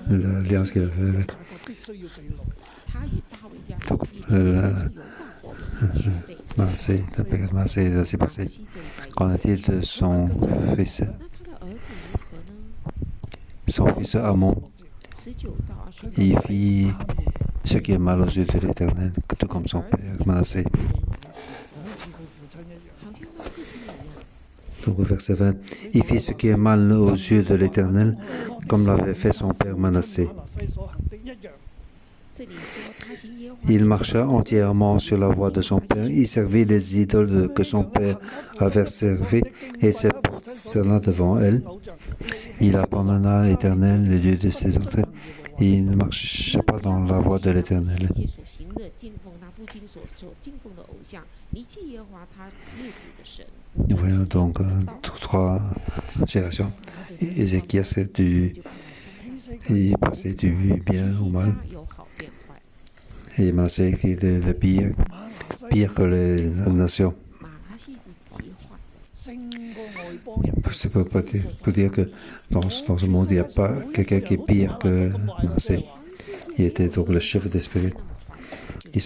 l'alliance qu'il a faite, 大國必須要被擄。他與大衛家 Donc, 一定是有大火準備。 Manasseh, la période Manasseh s'est 馬來 passée. 西這一代， Qu'en est-il de son fils, 那他的兒子如何呢？ son fils Amon? 19到20。 Il fit ce qui est mal aux yeux de l'Éternel, tout comme son père Manasseh. 好似佢父親一樣。好像他父親一樣。 Donc au verset 20, il fit ce qui est mal aux yeux de l'Éternel, comme l'avait fait son père Manasseh. 馬拿西所行的一樣。這裡說他行耶和華 Il marcha entièrement sur la voie de son père, il servit les idoles que son père avait servies et se prosterna devant elles. 偶像 Il abandonna l'Éternel, le Dieu de ses ancêtres, et il ne marcha pas dans la voie de l'Éternel. 一切所行的敬奉他父親所敬奉的偶像，離棄耶和華他列祖的神。 Nous voyons donc trois générations. Ézéchias, c'est il passait du bien au mal. 有好變壞。 Et Manasseh qui est le pire, 馬拿西 pire que les nations. 馬拉西是極壞的，勝過外邦人。 C'est pour dire que dans ce monde, il n'y a pas quelqu'un qui est pire que Manasseh. Il était donc le chef d'esprit. Il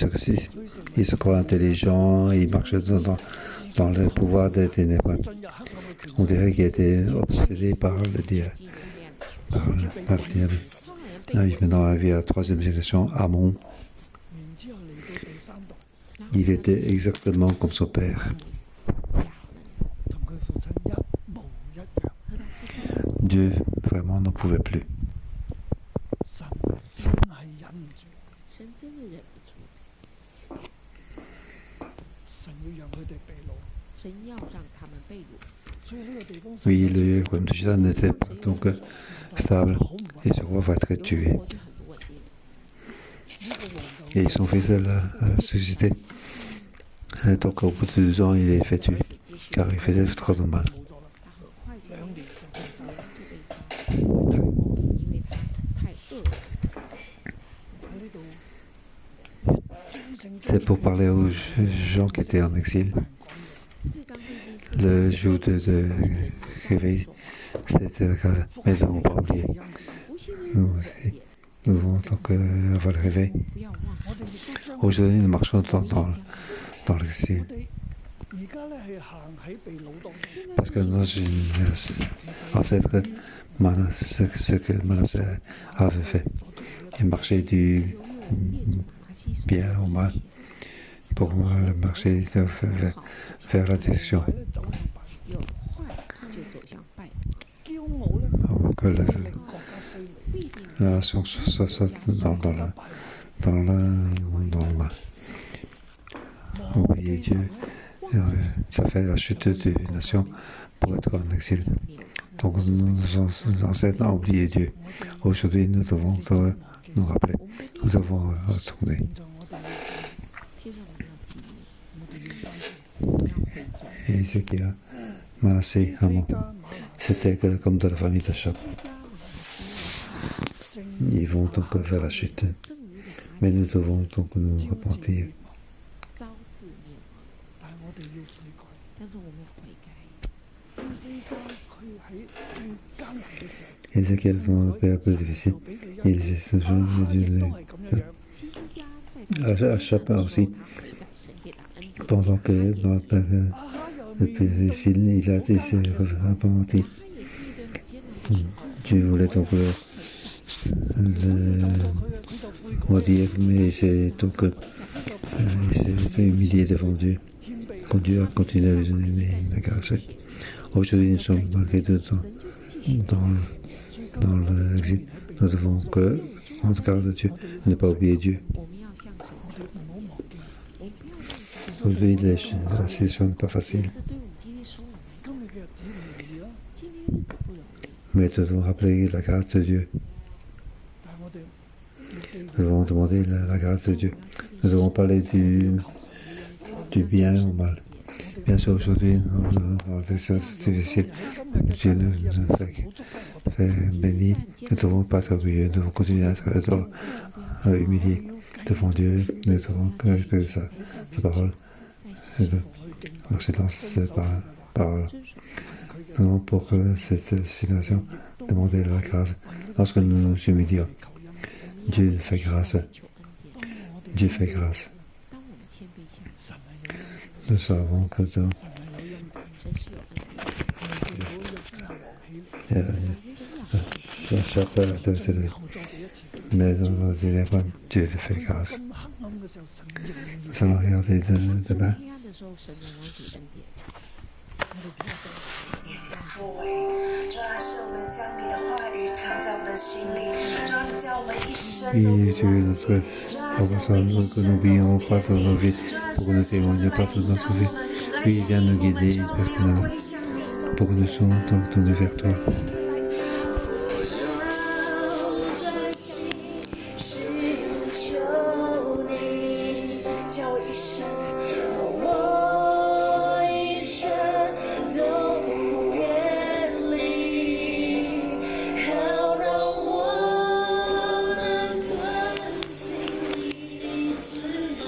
se croit intelligent, il marche dans le pouvoir des ténèbres. 進入黑暗嘅權 On dirait qu'il était obsédé par le diable. 經驗 Par le diable. 他好像被 Là, maintenant, il vit à la troisième génération, Amon. 然之後嚟到第三代， Il était exactement comme son père. 同佢父親一模一樣。 Dieu vraiment n'en pouvait plus. 神真係忍唔住， 神真的忍不住， 神要讓佢哋被擄。 神要讓他們被擄。 所以呢個地方， Oui, le royaume de Juda n'était pas donc stable. Et ce roi va être 有 tué. 活就很不穩定。 呢個王就 Et son fils à la société. Et donc, au bout de 2 ans, il est fait tuer. Car il faisait trop de mal. 冇咗啦，他很快就2年就被殺啦。就被殺，因為太惡。因為他太惡了。喺呢度，專聖 C'est pour parler aux gens qui étaient en exil. 這張聖經是 Le jour de réveil, c'était la mais on ne va pas oublier. 無信的 Nous 人 aussi. 也 Nous devons donc avoir le réveil. 不要忘了。 我哋亦都將 Aujourd'hui, nous marchons dans 將 l'exil. 我哋而家咧係行喺被擄當中。 Parce que dans une ancêtre, ce que Manasseh avait fait, il marchait du bien au mal. Pour moi, le marché vers la direction. 壞咧走向敗，有壞就走向敗，驕傲咧 Avant que 令國家衰微，必定 la nation soit dans le mal. Oublier Dieu, ça fait la chute d'une nation pour être en exil. Donc nos ancêtres ont oublié Dieu. Aujourd'hui, nous devons nous rappeler. Nous devons retourner. 現在我哋要記住，我哋要相信。 Et ce qui a Manasseh, Amon, c'était comme de la famille de Chab. Ils vont donc vers la chute. Mais nous devons donc nous repentir. 招致灭亡，但係我哋要悔改。但是我們悔改。希西家佢喺最艱難嘅時候， Et ce qui est dans le père plus difficile, il se joue 都 du 係咁樣樣。 希西家在他 à Chab aussi. 悔改神給他恩典， Pendant que dans le père 阿哈又 le plus difficile, il a été repenti. 他也是一個很艱難的時候， Dieu voulait donc le 走到佢嘅，佢就悔改， maudire, mais c'est donc il s'est humilié devant Dieu. 謙卑。 Quand Dieu a continué à lui donner la grâce. Aujourd'hui, nous sommes malgré tout dans l'exil. Nous devons rendre grâce à Dieu, ne pas oublier Dieu. 我們要向神悔改，唔好忘記。我們不要向神 Aujourd'hui, la situation n'est pas facile. 這對我們今天說來，今日嘅日子唔容易啊，今天日子不容易， Mais nous devons rappeler la grâce de Dieu. 但係我哋要記 Nous devons demander la grâce de Dieu. Nous devons parler du bien au mal. Bien sûr, aujourd'hui, dans le texte difficile, Dieu nous fait bénir. Nous ne devons pas être orgueilleux, nous devons continuer à être humiliés devant Dieu. Nous devons respecter sa parole et de marcher dans cette parole. Nous devons pour que cette situation demander la grâce. Lorsque nous nous humilions, Dieu fait grâce. Dieu fait grâce. 當我們謙卑下， 神係有恩典， Nous savons que 神係有恩典。 神是有恩典。 見到約沙王起， la chapelle de celui. 後再第一次。 Mais dans le téléphone, Dieu te fait grâce. 咁黑暗嘅時候，神仍然 Nous allons regarder demain. 黑暗的時候，神仍然給恩典。作为，主啊，是我们将你的话语藏在我们的心里，主啊，叫我们一生都 Oui, 不 Dieu 忘 nous 记， fait 主啊， pour 叫 que 我们一 nous 生都 n'oublions 不 pas de 偏 nos 离， vies, 主啊， pour que nous 圣 témoignions 子 pas 来 de 引 notre 导 vie. 我们，来 Oui, 吸 viens 引 nous 我们， guider 主啊，我们要 personnellement, 归向你。 pour que nous soyons donc tournés vers toi. 专心寻求你，叫我一生，我一生都不远离，好让我能遵行你的旨意，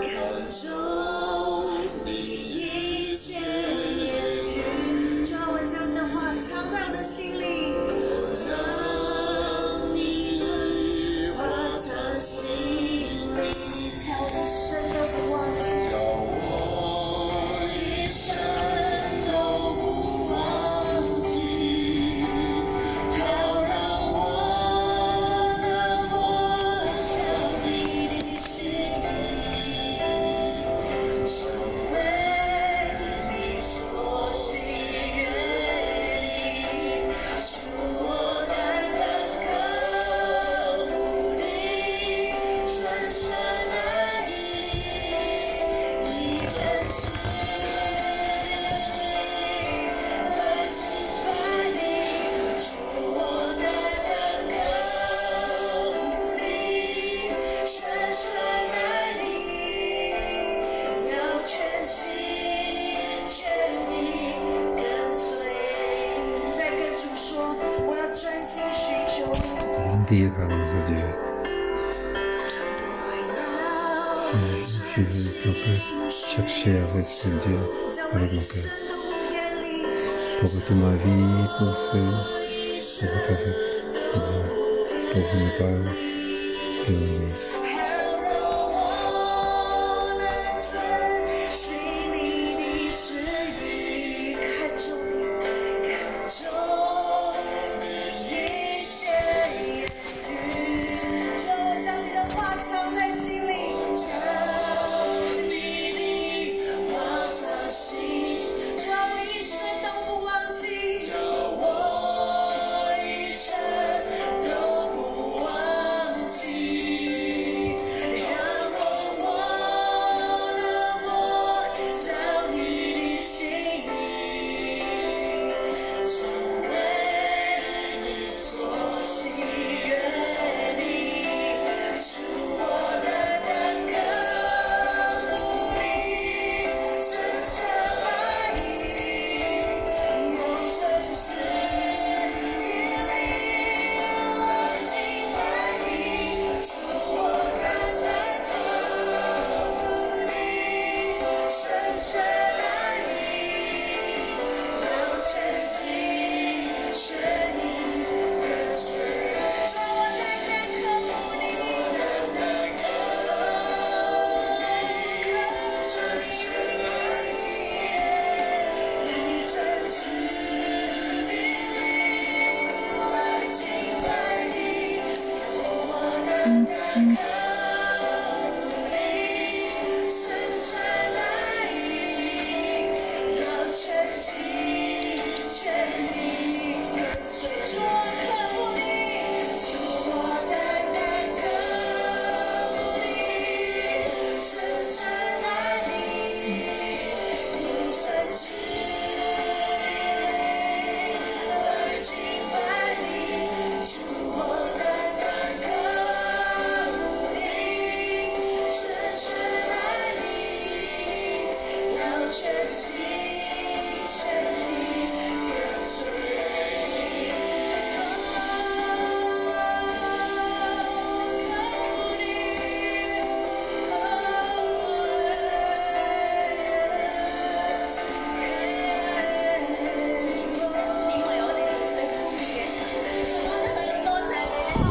看重你一切言语，主啊，我将你的话藏在我的心里。 让你的话藏心里，叫我一生都不忘记，叫我一生都不忘记，好让我能活出你的心意，成为你所喜悦的。 是我单单渴慕你，深深爱你，以真实的心来敬拜你。是我单单渴慕你，深深爱你，要全心全意跟随。再跟主说，我要专心寻求你。 Dire à notre Dieu. 我 Je veux donc chercher avec ce Dieu, 要叫我 avec 一 mon 生 cœur, 都不偏离， pour que toute ma vie, pour 我一生 ne pas éloigner. 好让我能遵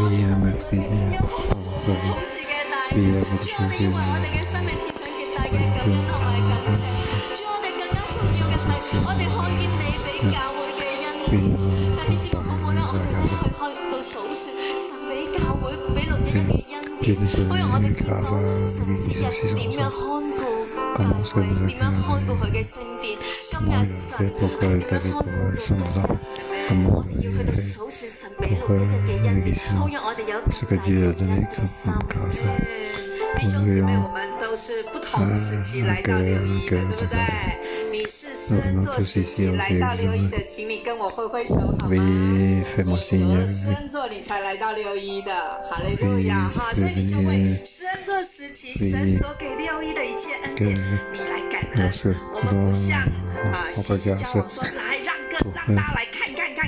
Oui, merci Seigneur pour ton faveur. Oui, avec主，我哋要為我哋嘅生命獻上極大嘅感恩同埋感謝。主，我哋更加重要嘅係，我哋看見你俾教會嘅恩典。弟兄姊妹，好唔好咧？我哋咧去到數算神俾教會、俾611嘅恩典，好讓我哋見到神昔日點樣看顧教會，點樣看顧佢嘅聖殿。今日神係點樣看顧教會？我哋要去到數算神俾611嘅恩典，好讓我哋有大嘅心。弟兄姊妹，我們都是不同時期來到611的，對不對？你是施恩座時期來到611的，請你跟我揮揮手好嗎？你施恩座你才來到611的，哈利路亞哈！所以你就為施恩座時期神所給611的一切恩典，你來感恩。我們不像西西交往說，來讓大家來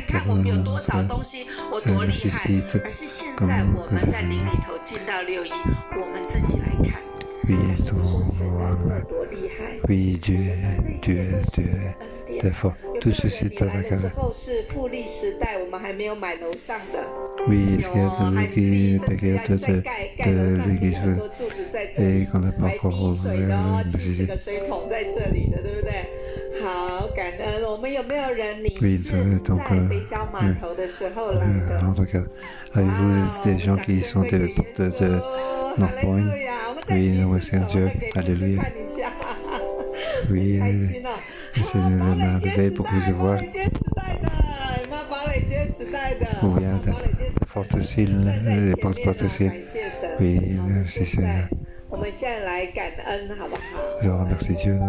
看我們有多少東西，我多厲害，而是現在我們在靈裡頭進到611，我們自己來看。Oui, Dieu est fort. Tout ceci est à la carte. 是富丽时代，我们还没有买楼上的。 Oui, ce qu'il y a qui de l'église et qu'on n'a pas encore ouvert le musée. 个水桶在这里的，对不对？好，感恩。我们有没有人你是在北角码头的时候来的？ En tout cas, avez-vous des gens qui sont des porteurs de Nord-Point? Oui, nous remercions Dieu. Alléluia. Oui, c'est une merveille pour vous voir. Ou bien des porte-cils, des porte-cils. Oui, merci Seigneur. Je remercie Dieu de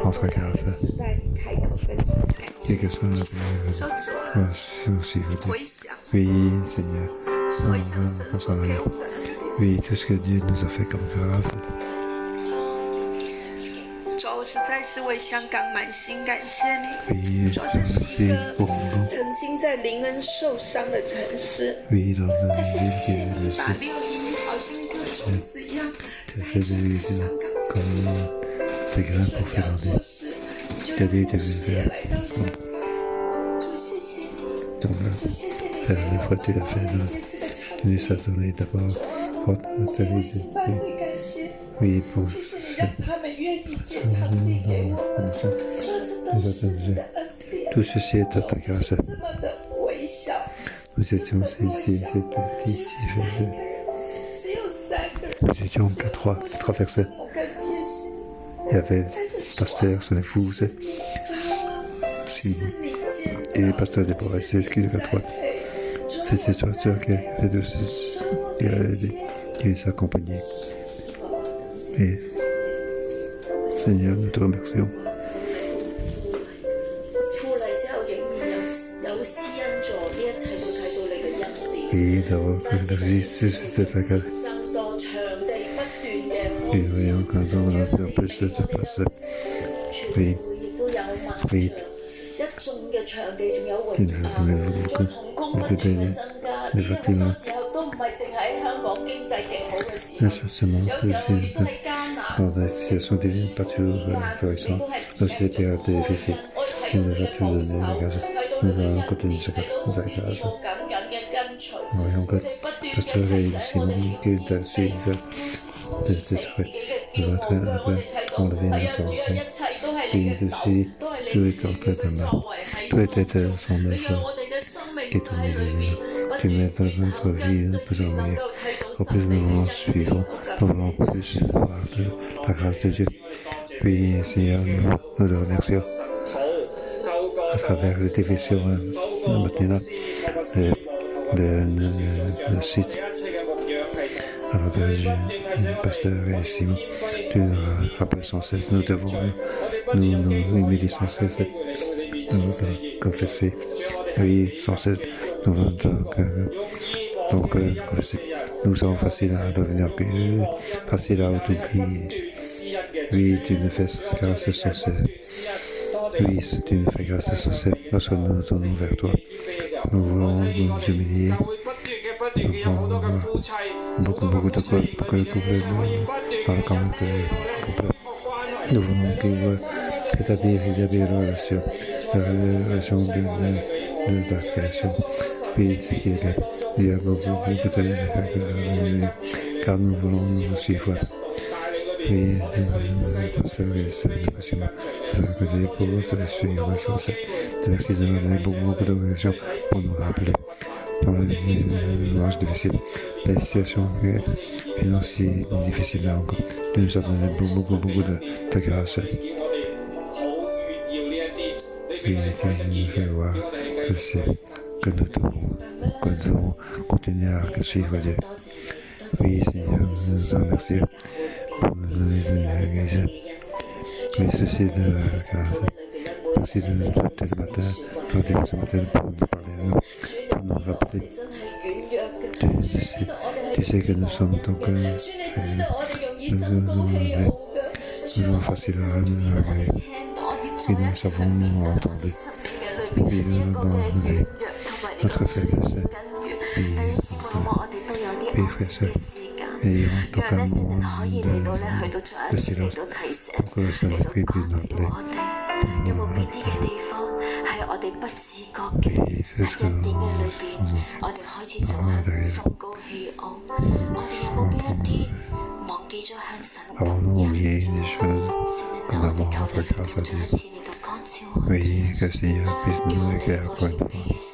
notre grâce. Quelque chose Oui, Seigneur. Oui, tout ce que Dieu nous a fait comme grâce. 主，我实在是为香港满心感谢你。 Oui, 主，这是一个 merci 曾经在灵恩受伤的城市， Oui, dans 但 un 是谢谢 ville 你 qui 把611好像一颗种子一样栽种在香港这个地方。 des grains pour faire 做 des 事，你就让牧师也来到香港。主，谢谢你， Donc, 主，谢谢你 la 给 fois tu l'as 我 fait, 们接这个场 tu 地。 nous as donné d'abord votre 我敬 stabilité. 拜会感谢， Oui, pour 谢谢你让他们愿意借场地给我们。 ça. 说这都是你的恩典， Tout ceci est à ta grâce. 这么的微小。 Nous étions ici, ici, 只有3个人， nous étions qu'à trois personnes. 我跟贴心， Il y avait pasteur, son épouse, 是 Simon 你见 et pasteur de Borès, qui est à trois. C'est cette soeur qui a fait de qui les accompagnait. Et Seigneur, nous te remercions. 富麗之後仍然有施恩座，呢一切都睇到你嘅恩典。 Oui, d'abord, merci, c'était pas grave. 增多場地不斷嘅 Et voyons quand on a fait un peu de place. 傳媒亦都有萬場，一眾嘅場地仲有榮再同工不斷嘅增加，呢啲好多時候都唔係淨喺香港經濟極好嘅時候，有時候亦都係艱難。 Dans des situations pas toujours florissantes, dans ces périodes difficiles, il nous a tout donné la grâce. Nous allons continuer sur la grâce. Voyons que pasteur et Simon qui est à suivre de détruire, il va enlever notre enfant. Et ceci, tout est en train de mal. Tout était son œuvre qui tourne de lui. Tu mets dans notre vie de plus en mieux. encore plus nous voulons suivre, nous voulons plus voir de la grâce de Dieu. Puis, Seigneur, nous te remercions à travers les télévisions maintenant, le site, à travers le pasteur et Simon. Tu nous rappelles sans cesse, nous devons nous humilier sans cesse, nous confesser. Oui, sans cesse, nous devons confesser. Nous sommes faciles à devenir faciles à oublier. Oui, tu nous fais grâce sans cesse. Oui, tu nous fais grâce sans cesse lorsque nous nous tournons vers toi. Nous voulons nous humilier. Nous voulons beaucoup de quoi pour que le couple parle comme couple. Nous voulons établir la relation de la création. Oui, il y a beaucoup de car nous voulons nous suivre. Oui, c'est pour te suivre sans cesse. Merci de nous donner beaucoup d'occasions pour nous rappeler dans les âges difficiles, les situations financières difficiles encore. Tu nous as donné beaucoup de grâce. Oui, tu nous fais voir que nous devons continuer à suivre Dieu. Oui, Seigneur, nous nous remercions pour nous donner de l'Église. Oui, ceci de la grâce. Merci de nous donner le matin, ce matin pour nous parler à nous, pour nous rappeler. Tu sais que nous sommes donc nous sommes faciles à nous agréer. Et nous savons nous entendre. Oui, nous avons notre faiblesse. Oui, frères et en tout cas, de silence, pour que ça ne puisse plus nous appeler.有冇邊啲嘅地方係我哋不自覺嘅喺恩典嘅裏邊，我哋開始走向心高氣傲？我哋有冇邊一啲忘記咗向神感恩？聖靈啊，我哋求你再一次嚟到光照我哋，讓我哋可以你嘅心。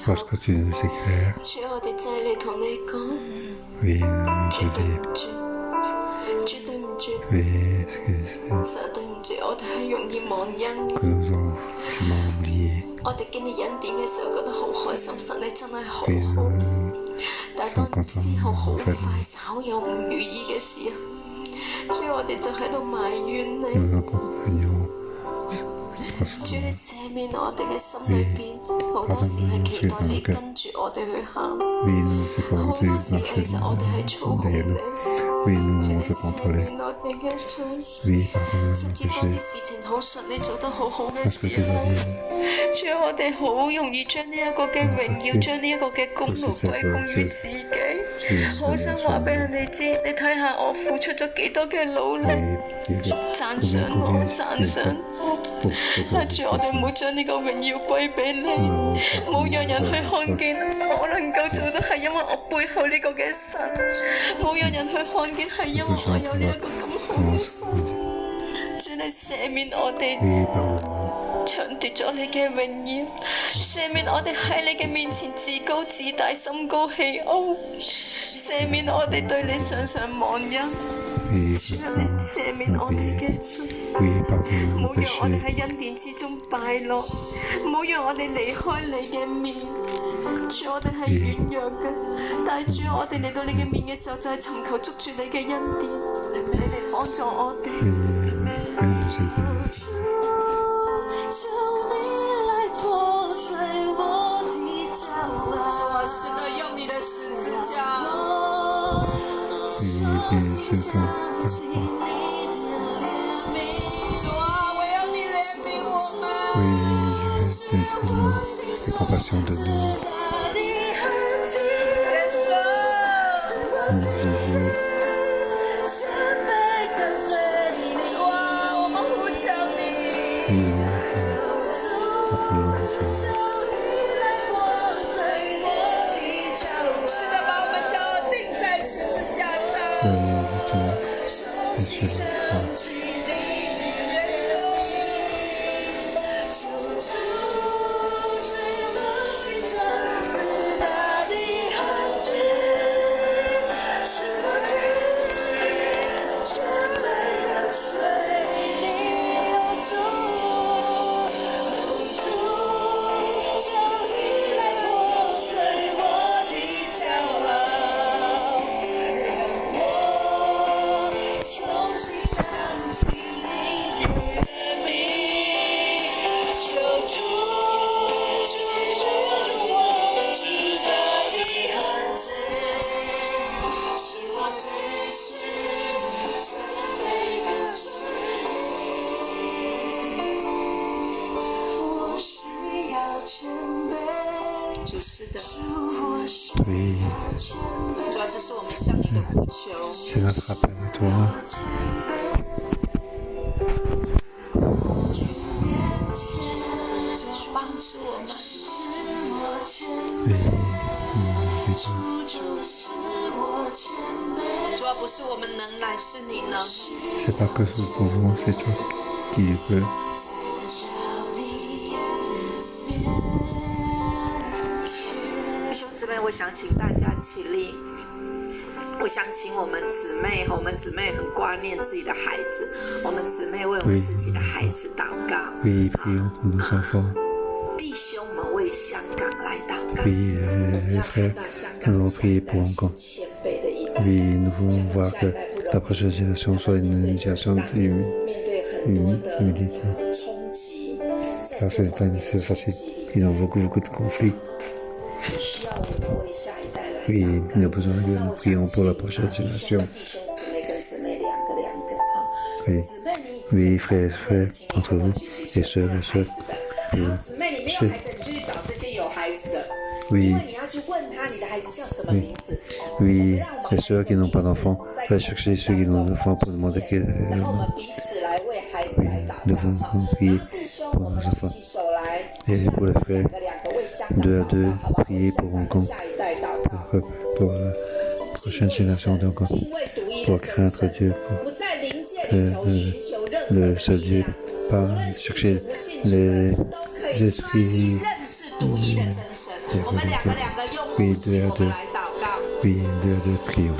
Lorsque tu nous éclaires, oui, je dis, oui, que nous avons forcément oublié. Oui, nous sommes contents, en fait, nous accompagnons. 主你赦免我哋嘅心裏邊，好多時係期待你跟住我哋去行，好多時其實我哋係操控你。主你赦免我哋嘅罪，甚至當啲事情好順利做得好好嘅時候，主我哋好容易將呢一個嘅榮耀，將呢一個嘅功勞歸功於自己。好想話俾人哋知，你睇下我付出咗幾多嘅努力，讚賞我，讚賞我。主我哋唔好將呢個榮耀歸俾你，唔好讓人去看見我能夠做到係因為我背後呢個嘅神，唔好讓人去看見係因為我有呢一個咁好嘅神。主你赦免我哋搶奪咗你嘅榮耀，赦免我哋喺你嘅面前自高自大、心高氣傲，赦赦免我哋對你常常忘恩，主啊，你赦免我哋嘅罪，唔好讓我哋喺恩典之中敗落，唔好讓我哋離開你嘅面。主，我哋係軟弱嘅，但係主，我哋嚟到你嘅面嘅時候，就係尋求捉住你嘅恩典，你嚟幫助我哋。求你來破碎我的驕傲，是的，用你的十字架，重新想起你的憐憫。主啊，我要你憐憫我們。Aie compassion de nous. Jésus. 主啊，我們呼求你。是的，把我們驕傲釘在十字架上。Oui. C'est notre appel à toi. Oui. C'est pas que nous pouvons, c'est toi qui veux. 弟兄姊妹，我想请大家起立。我想请我们姊妹很挂念自己的孩子，我们姊妹为我们自己的孩子祷告。Oui, prions pour nos enfants. 弟兄们为香港来祷告。Oui, les frères, nous allons prier pour Hong Kong. Oui, nous voulons voir que la prochaine génération soit une génération d'humilité. Car c'est pas facile. Ils ont beaucoup de conflits. Oui, nous avons besoin que nous prions pour la prochaine génération. Oui, oui, frères, entre vous, et sœurs. Oui. Oui, les sœurs qui n'ont pas d'enfants, va chercher ceux qui n'ont d'enfants pour demander que... Oui, nous devons prier pour nos enfants. Et pour les frères, 2 à 2, prier pour Hong Kong, pour la prochaine génération de Hong Kong, pour craindre Dieu, pour le seul Dieu, pas chercher les esprits. Oui, 2 à 2. Oui, 2 à 2, prions.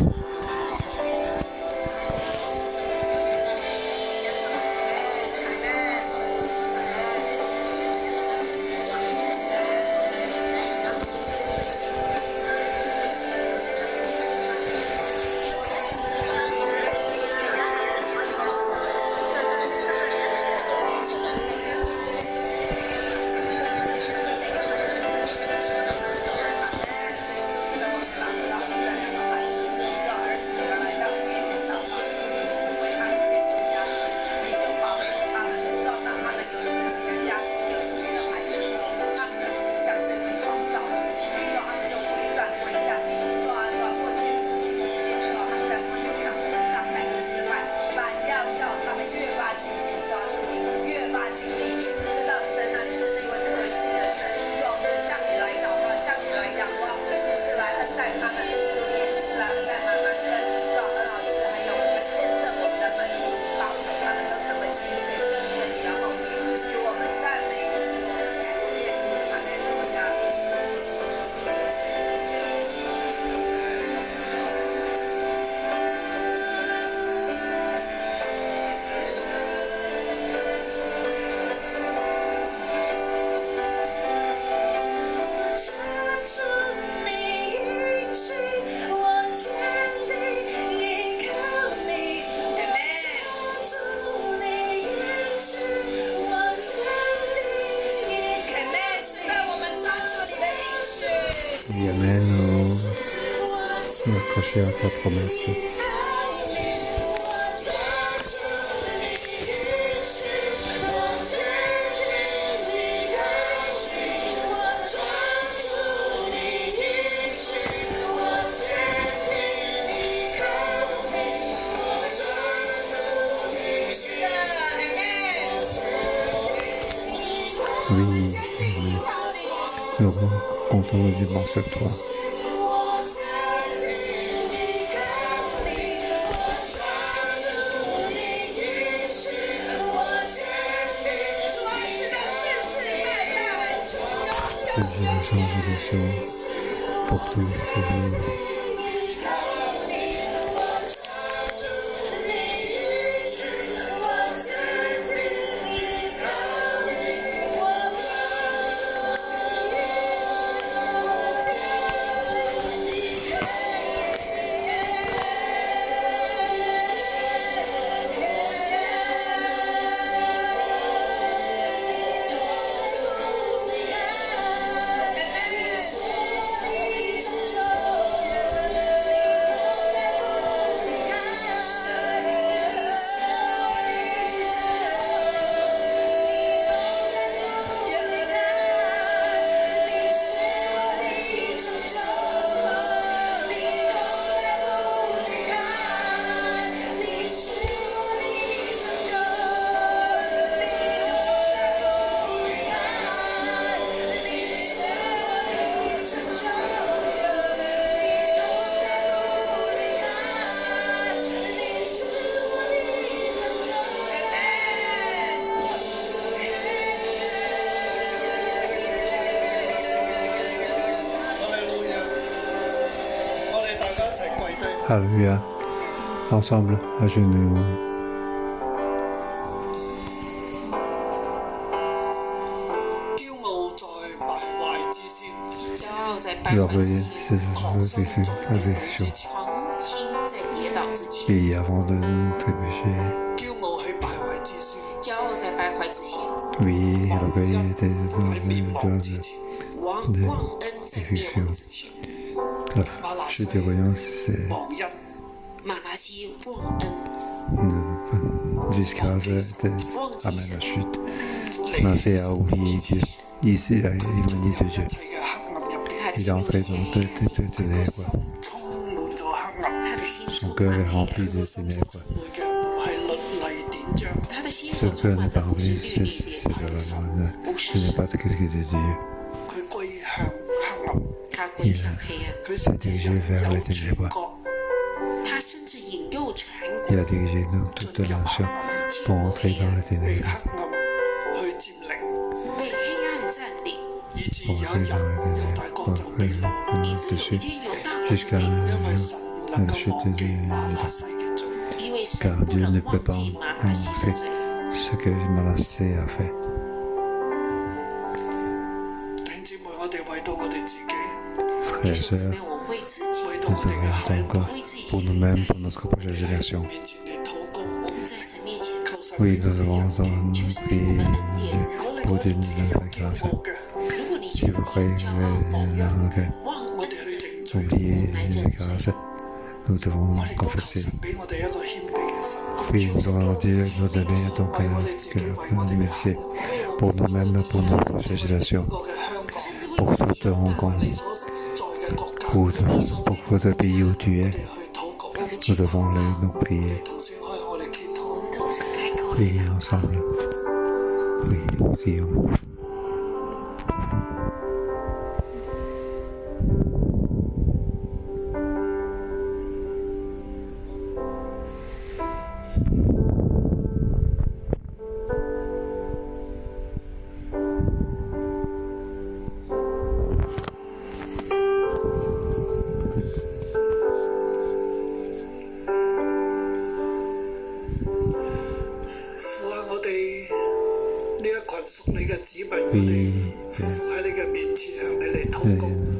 Oui, Amen. Nous accrocher à ta promesse. Oui, nous comptons vivement sur toi. Que Dieu change les choses pour tous les jours. Alléluia. Ensemble, à genoux. 驕傲在敗壞之先，骄傲在败 Leur 坏之 voyez, 前， c'est la décision. 狂心在跌倒之前， Et avant de trébucher, 驕傲喺敗壞之先，骄傲在败坏之前， oui, l'orgueil 喺滅亡之 était 前，忘恩在灭亡之前， la chute des royaumes, c'est 忘恩。马拿西忘恩， jusqu'à Amen la chute. Mais c'est à oublier Dieu. Ici, il manie de Dieu. 一切嘅黑暗入邊，他 Il 进 est 入 entré 了黑 dans 暗， toutes les ténèbres. 充滿咗黑暗。他的心 Son 充 cœur 满 est 黑暗， rempli de ténèbres. 嘅唔係律例典章，他的心 Ce 所 cœur 充 n'est 满 pas 的不是 rempli, 律例 c'est 典 de 章， la loi. Ce n'est pas ce que de Dieu. 佢歸向黑暗，他归向黑暗，佢甚至引誘全國。他甚至引诱全 Il 国 a dirigé dans toute la nation pour entrer dans les 被 ténèbres. 黑暗去佔領，被黑暗占领，以致 Pour 有 entrer 一 dans 日 les 猶大 ténèbres. 國就 Pour 被 entrer 擄， 以 dans 至 le 有一 dessus 天有大国 jusqu'à 被，因為神唔能 la 夠 chute 忘記 de 瑪拿西嘅罪。因为 car 神不 Dieu ne 能 peut 忘 pas 记马拿西的 annoncer 罪。 ce que Manassé a fait. 弟兄姊妹，我哋為到我哋自己， Frères 弟 et 兄姊 sœurs, 妹，我为自己， 為到 nous 我哋嘅下一 devons 代 encore 为自己 pour 下一 nous-mêmes, 代 pour notre prochaine 喺神 génération. 面前嚟禱告，我们在神面前，求神 Oui, 俾我 nous 哋 devons 恩典。 nous prier 如果你 pour 覺 Dieu 得 nous 自己 donne 有 la 驕 grâce. 傲嘅，如果你 Si 觉得 vous 自己 croyez 骄傲、忘恩、忘 我 恩 哋去 的 認罪， oublier 来 la 认罪， grâce, nous devons 我哋都求 confesser. 神俾我哋一個謙卑嘅心， Oui, nous devons Dieu nous donner donc 為我哋自己，為我哋嘅下一 métier 代， pour nous-mêmes, pour notre prochaine génération, 個嘅香港， pour toute Hong Kong, 你所在嘅國家， pour le pays où tu 我 es. 哋去禱告， Nous devons nous prier. 同聲開口嚟祈禱。 我们同时开口， Priez ensemble. Oui, prions.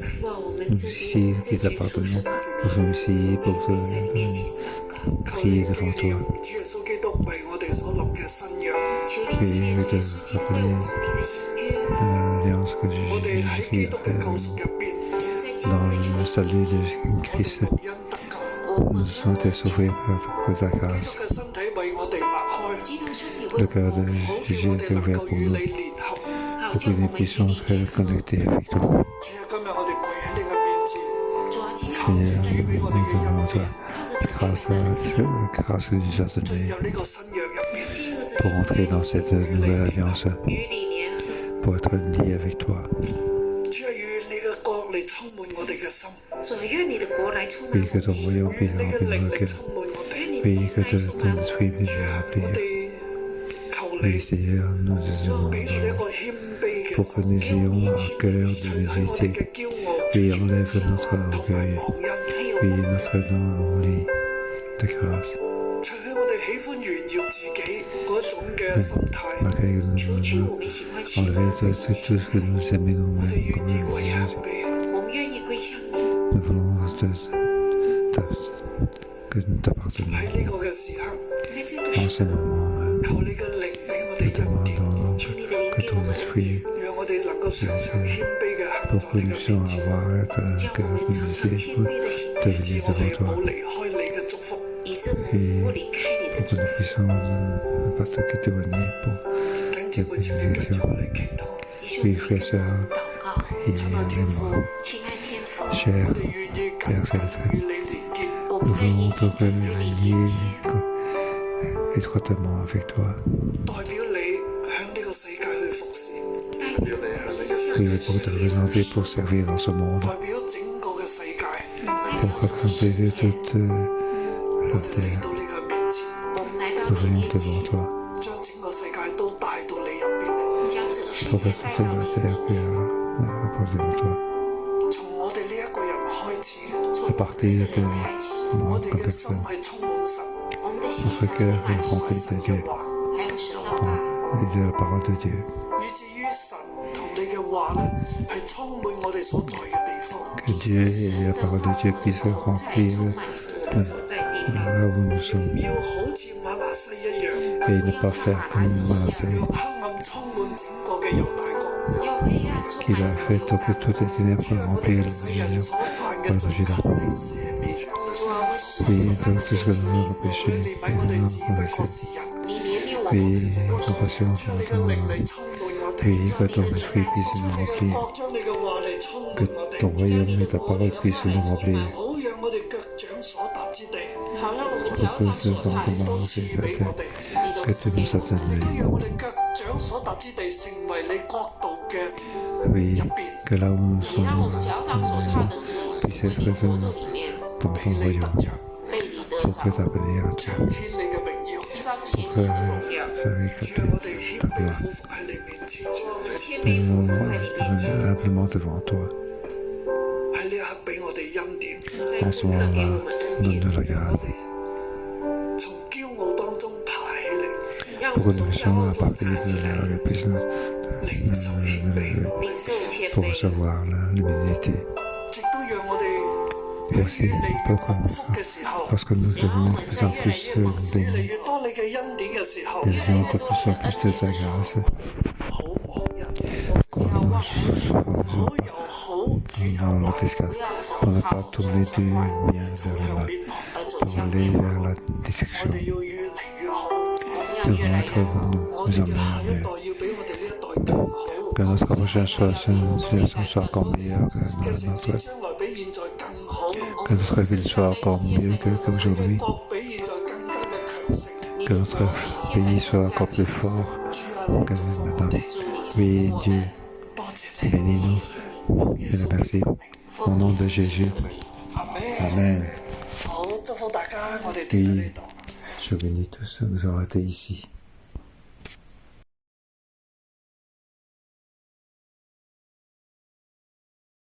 父啊，我们 Nous 这 ici 边 qui 这群属 t'appartenons, 神的 nous 子 sommes 民， ici 集 pour 会在你面前祷告， prier devant toi. 主耶穌基督為我哋所立嘅新約，求你纪念主耶稣基督为我们所立的新约， L'alliance que 我哋喺基 Jésus 督 a 嘅 fait 救 avec 贖 nous. 入邊，在基 dans le salut de Christ. 因得救， Nous sommes été sauvés par ta 基 grâce. 督嘅身體為我哋擘開， 基督身體 Le 为 cœur 我 de 好叫 Jésus 我 est 哋能 ouvert 夠 pour 與 nous, 你聯合。 好 pour 叫 que 我 nous 们与 puissions 你 être 联合。 connectés avec toi. 主啊，今日我哋跪喺你嘅面前， 主啊，今天 Seigneur, 主俾 nous 我哋嘅 devons 恩 toi. 典， Grâce que tu nous as 進 donné 入呢個新約入面， 进入这 pour 新 entrer dans cette nouvelle alliance, 与你联合， pour être liés avec toi. 主啊，願你嘅國嚟充滿我哋嘅心， 主愿你的国来充满 Oui, 我 que 们 ton 的心， royaume 願 puisse 你嘅 remplir 靈 nos 力 cœurs. 充滿我哋。 愿你的 Oui, 灵 que 来充 ton 满我 esprit 们。 puisse 主 nous 啊，我 remplir. 哋求 Oui, 你 Seigneur, nous te 俾我哋一 demandons 個謙卑嘅 pour que 心， nous ayons un cœur 除 de 去我哋 humilité. 嘅驕傲、 Oui, enlève notre 同埋 orgueil. 忘恩， Oui, notre oubli de grâce. 除去我哋喜歡炫耀自己嗰種嘅心態， Malgré que 除去 nous 我们喜欢炫 enlever 耀 tout 自己， ce que nous aimons 我哋 nous-mêmes 願 comme 意歸向 nous. 你。 我们愿意归向你。 Nous voulons que nous t'appartenons. 喺呢個嘅時刻，在这个 En 时 ce 刻， moment même, 求你嘅靈俾我 nous 哋恩典， demandons 求你的灵 que 给我 ton 们恩 esprit, 典，讓我哋能夠常常謙卑嘅行 pour 在 que 你 nous 嘅 puissions 面前， avoir un 叫 cœur 我们常常 humilié 谦卑的行 de 在 以 venir 致我 devant 哋 toi, 冇離開你嘅祝福。以致我们不离开你的 pour 祝 que nous 福。 puissions ne pas te éloigner pour 弟兄姊妹，請你繼續嚟祈禱。弟兄姊妹，跟着我们祷告， 親愛天父， 亲愛天父， cher 我哋願意緊緊與你連結，我 nous 们愿意 voulons 紧 que 紧与你连接， étroitement avec toi. 代表你向呢個世界去服侍，代表我们向 Oui, 这 pour 世 te 界 représenter, pour servir dans ce monde, 代表整個嘅世界。代 pour 表这个世 représenter 界。 toute 我 la 哋嚟 terre. 到你嘅面前，我们來到 Nous 你 venons 面前， devant toi, 將整個世界都帶到你入邊。將這個世 pour 界 que 帶 toute 到 la 你 terre 面前。 puisse devant toi. 從我哋呢一個人開始，從 À partir 這 de 個人開始， moi 我哋 comme 嘅心 personne, 係充滿神，我們的心 notre 上充 cœur 滿 est 神， rempli 神 de 嘅 Dieu 話，還有神的話， et de la parole de Dieu. 以至於神同你嘅話咧係充滿我哋所在嘅地方。 Que Dieu et la parole de Dieu puissent 在 remplir 充滿我們所在地方， là où nous sommes 要好似瑪拿西一樣， et ne pas faire comme Manassé 讓黑暗充滿整個嘅猶大國，要黑暗充 qu'il 滿 a 整 fait 個 que toutes les ténèbres 將我哋 remplissent 嘅世人 le 所犯嘅 royaume 罪 de 求 Juda. 你赦免。主啊，我是 Oui, 所 tout 犯 ce que 的 nous 罪， avons péché, 憐憫我哋 nous 只 avons 不過 laissé. 是人，你憐憫我們 Oui, 只不過是人， compassion 將你嘅靈嚟充滿我哋， Oui, que ton esprit puisse 將 nous 你嘅 remplir, 國，將你嘅話嚟充 que 滿我哋， ton royaume et ta parole puissent nous remplir, 好讓我哋腳掌所踏之地，好讓我們 pour 腳 que 掌 ce 所 temps 踏 de 都 manger 賜 cette 俾我 terre, 哋，你都 que 賜 tu 給 nous as 我們， 亦都 donné. 讓我哋腳掌所踏之地成為你國度嘅 Oui, que là où nous 你讓我們 sommes, 腳掌所踏的這個成為你國度裡面， dans 被 ton 你得 royaume, 着，被你得 pour 着 que，ta bénédiction 彰顯你嘅榮耀。彰顯你的榮耀。 faire 主啊， éclater 我哋謙 ta 卑 gloire. 俯伏喺你面前，主，我們謙卑俯伏在你面前， Simplement devant toi. 喺呢一刻俾我哋恩典，在 En 此 ce 刻給 moment-là, 我們恩典， donne-nous la 讓我 grâce 哋從驕傲當中爬起嚟，讓我 pour que 們 nous 從驕 puissions 傲 à 中 partir 爬起 de 來， là, puisse nous 領受謙卑，領受謙 pour 卑， recevoir l'humilité. 直都讓我哋 Et 喺 aussi 越嚟越 pour 幸 qu'on, 福嘅時候， lorsque nous devenons de plus en plus 越嚟 bénis, 越多你嘅恩典嘅時候， nous devenons de plus en plus de ta grâce, 好無人， qu'on 不要忘 好由好轉 dans 後 notre escale, 不要 on 從 n'a 好 pas 走 tourné 向 du 壞， bien 走 vers 向 le mal, 滅亡，而走 pour 向 aller 滅亡。 vers la 我 destruction. 哋要越嚟越好，我們要 Nous 越 devons 來 être 越好， nous 我哋嘅下一 mieux. 代要比我哋呢一代更好， Que notre prochaine génération soit encore meilleure que 嘅城市 notre, 將來比現在更好， que notre ville soit encore mieux 你 qu'aujourd'hui, 嘅國比現在更加嘅強盛。 que notre pays soit encore plus fort 主啊，你 que 祝福我 maintenant. 哋， Oui, Dieu, 多謝你， bénis-nous 奉耶 et 穌 le merci. 基督名， Au nom de Jésus. 阿門。 Amen. 好，祝福大家，我哋停喺呢度。 Je bénis tous, nous arrêter ici.